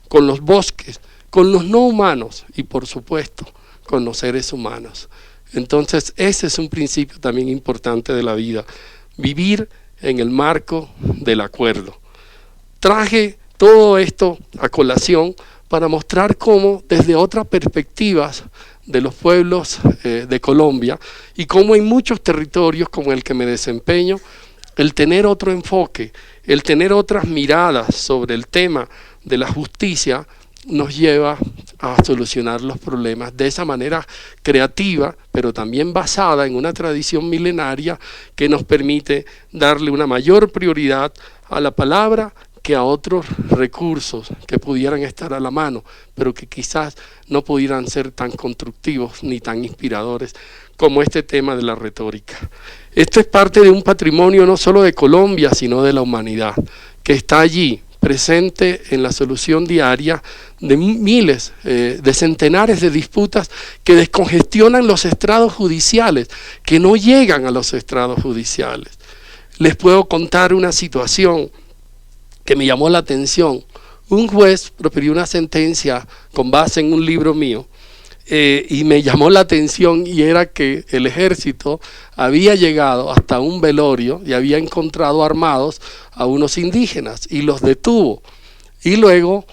con los bosques, con los no humanos y, por supuesto, con los seres humanos. Entonces, ese es un principio también importante de la vida, vivir en el marco del acuerdo. Traje todo esto a colación para mostrar cómo desde otras perspectivas de los pueblos de Colombia y cómo en muchos territorios como el que me desempeño, el tener otro enfoque, el tener otras miradas sobre el tema de la justicia nos lleva a solucionar los problemas de esa manera creativa, pero también basada en una tradición milenaria que nos permite darle una mayor prioridad a la palabra que a otros recursos que pudieran estar a la mano, pero que quizás no pudieran ser tan constructivos ni tan inspiradores como este tema de la retórica. Esto es parte de un patrimonio no solo de Colombia, sino de la humanidad, que está allí, presente en la solución diaria de miles, de centenares de disputas que descongestionan los estrados judiciales, que no llegan a los estrados judiciales. Les puedo contar una situación que me llamó la atención. Un juez profirió una sentencia con base en un libro mío y me llamó la atención, y era que el ejército había llegado hasta un velorio y había encontrado armados a unos indígenas y los detuvo. Y luego,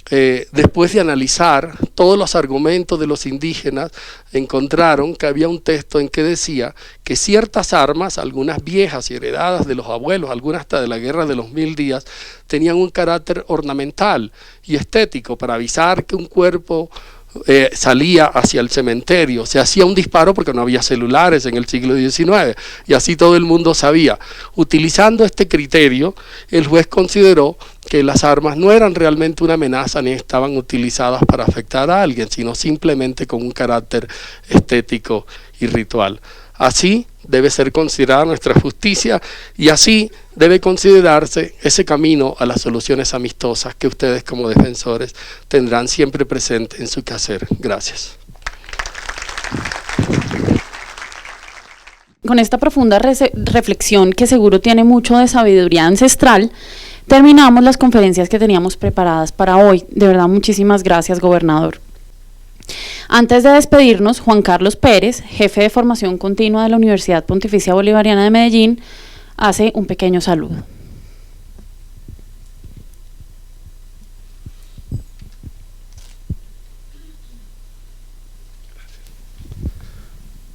después de analizar todos los argumentos de los indígenas, encontraron que había un texto en que decía que ciertas armas, algunas viejas y heredadas de los abuelos, algunas hasta de la Guerra de los 1000 días, tenían un carácter ornamental y estético para avisar que un cuerpo salía hacia el cementerio. Se hacía un disparo porque no había celulares en el siglo XIX y así todo el mundo sabía. Utilizando este criterio, el juez consideró que las armas no eran realmente una amenaza ni estaban utilizadas para afectar a alguien, sino simplemente con un carácter estético y ritual. Así debe ser considerada nuestra justicia y así debe considerarse ese camino a las soluciones amistosas que ustedes como defensores tendrán siempre presente en su quehacer. Gracias. Con esta profunda reflexión, que seguro tiene mucho de sabiduría ancestral, terminamos las conferencias que teníamos preparadas para hoy. De verdad, muchísimas gracias, gobernador. Antes de despedirnos, Juan Carlos Pérez, jefe de formación continua de la Universidad Pontificia Bolivariana de Medellín, hace un pequeño saludo.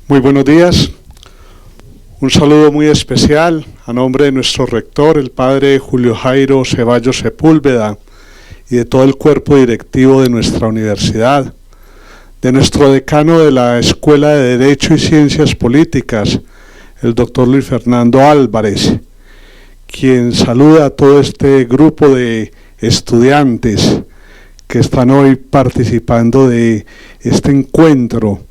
Muy buenos días. Un saludo muy especial a nombre de nuestro rector, el padre Julio Jairo Ceballos Sepúlveda, y de todo el cuerpo directivo de nuestra universidad, de nuestro decano de la Escuela de Derecho y Ciencias Políticas, el doctor Luis Fernando Álvarez, quien saluda a todo este grupo de estudiantes que están hoy participando de este encuentro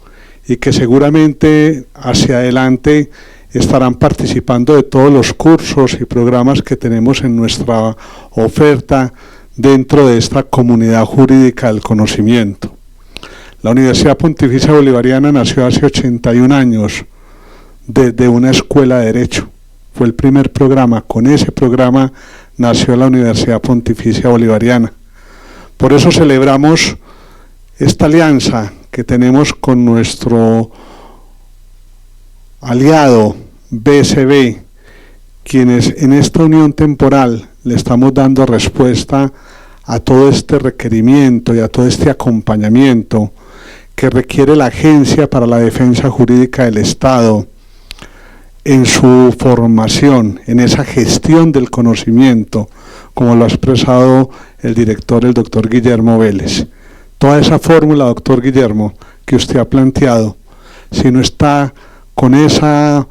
y que seguramente hacia adelante estarán participando de todos los cursos y programas que tenemos en nuestra oferta dentro de esta comunidad jurídica del conocimiento. La Universidad Pontificia Bolivariana nació hace 81 años desde una escuela de Derecho. Fue el primer programa, con ese programa nació la Universidad Pontificia Bolivariana. Por eso celebramos esta alianza que tenemos con nuestro aliado BSB, quienes en esta unión temporal le estamos dando respuesta a todo este requerimiento y a todo este acompañamiento que requiere la Agencia para la Defensa Jurídica del Estado en su formación, en esa gestión del conocimiento, como lo ha expresado el director, el doctor Guillermo Vélez. Toda esa fórmula, doctor Guillermo, que usted ha planteado, si no está con esa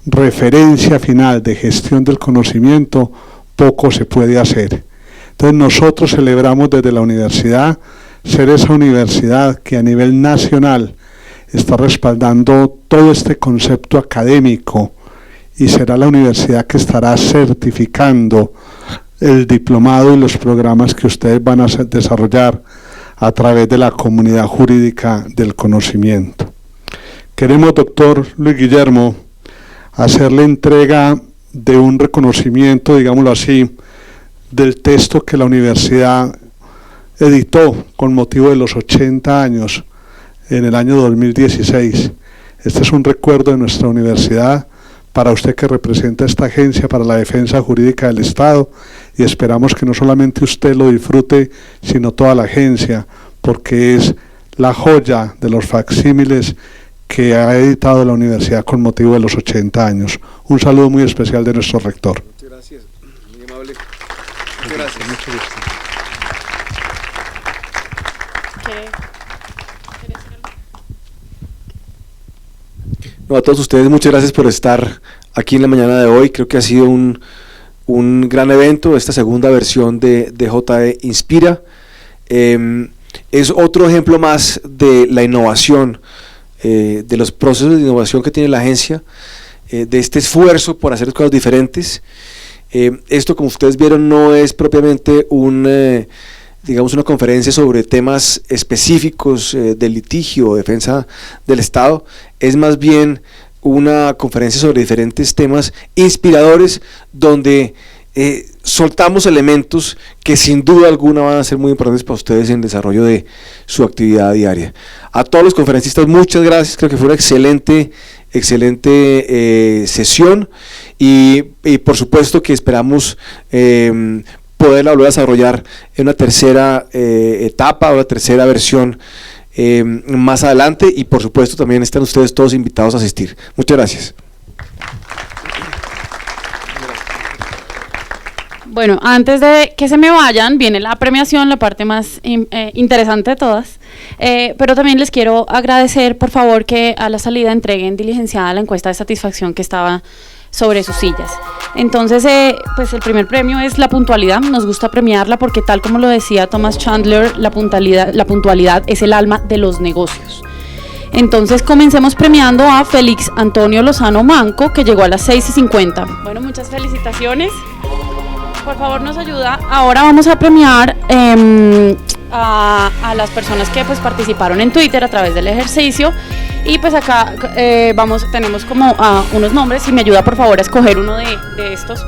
referencia final de gestión del conocimiento, poco se puede hacer. Entonces nosotros celebramos desde la universidad ser esa universidad que a nivel nacional está respaldando todo este concepto académico y será la universidad que estará certificando el diplomado y los programas que ustedes van a desarrollar a través de la comunidad jurídica del conocimiento. Queremos, doctor Luis Guillermo, hacerle entrega de un reconocimiento, digámoslo así, del texto que la universidad editó con motivo de los 80 años en el año 2016. Este es un recuerdo de nuestra universidad para usted que representa esta Agencia para la Defensa Jurídica del Estado, y esperamos que no solamente usted lo disfrute, sino toda la agencia, porque es la joya de los facsímiles que ha editado la universidad con motivo de los 80 años. Un saludo muy especial de nuestro rector. Muchas gracias, muy amable. Muchas gracias. Mucho gusto. No, a todos ustedes, muchas gracias por estar aquí en la mañana de hoy. Creo que ha sido un gran evento, esta segunda versión de JE Inspira. Es otro ejemplo más de la innovación, de los procesos de innovación que tiene la agencia, de este esfuerzo por hacer cosas diferentes. Esto, como ustedes vieron, no es propiamente digamos una conferencia sobre temas específicos de litigio o defensa del Estado, es más bien una conferencia sobre diferentes temas inspiradores donde soltamos elementos que sin duda alguna van a ser muy importantes para ustedes en el desarrollo de su actividad diaria. A todos los conferencistas, muchas gracias, creo que fue una excelente sesión y por supuesto que esperamos poderla volver a desarrollar en una tercera etapa o una tercera versión más adelante, y por supuesto también están ustedes todos invitados a asistir. Muchas gracias. Bueno, antes de que se me vayan, viene la premiación, la parte más interesante de todas, pero también les quiero agradecer, por favor, que a la salida entreguen diligenciada la encuesta de satisfacción que estaba sobre sus sillas. Entonces, pues el primer premio es la puntualidad. Nos gusta premiarla porque, tal como lo decía Thomas Chandler, la puntualidad es el alma de los negocios. Entonces comencemos premiando a Félix Antonio Lozano Manco, que llegó a las 6:50. Bueno, muchas felicitaciones. Por favor, nos ayuda. Ahora vamos a premiar a las personas que pues participaron en Twitter a través del ejercicio. Y pues acá tenemos como unos nombres. Si me ayuda por favor a escoger uno de estos.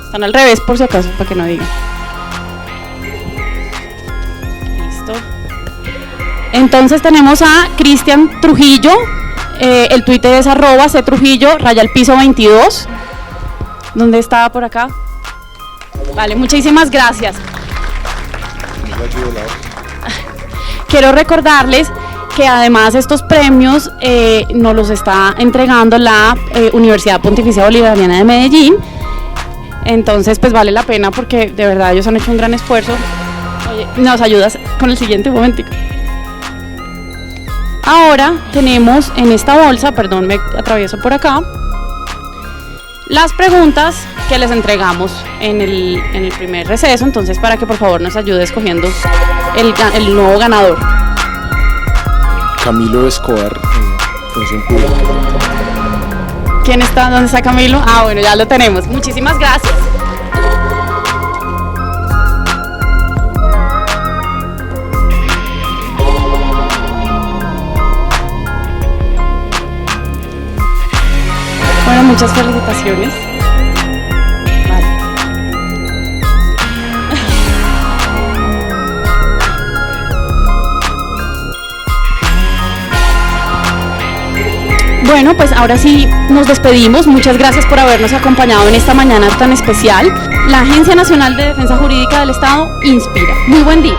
Están al revés por si acaso, para que no digan. Listo. Entonces tenemos a Cristian Trujillo. El Twitter es @ctrujillo_22. ¿Dónde está por acá? Vale, muchísimas gracias. Quiero recordarles que además estos premios nos los está entregando la Universidad Pontificia Bolivariana de Medellín. Entonces pues vale la pena porque de verdad ellos han hecho un gran esfuerzo. Oye, ¿nos ayudas con el siguiente? Un momentico. Ahora tenemos en esta bolsa, perdón, me atravieso por acá, las preguntas que les entregamos en el primer receso. Entonces para que por favor nos ayude escogiendo el nuevo ganador. Camilo Escobar, Función Pública. ¿Quién está? ¿Dónde está Camilo? Ah, bueno, ya lo tenemos. Muchísimas gracias. Bueno, muchas felicitaciones. Vale. Bueno, pues ahora sí nos despedimos. Muchas gracias por habernos acompañado en esta mañana tan especial. La Agencia Nacional de Defensa Jurídica del Estado inspira. Muy buen día.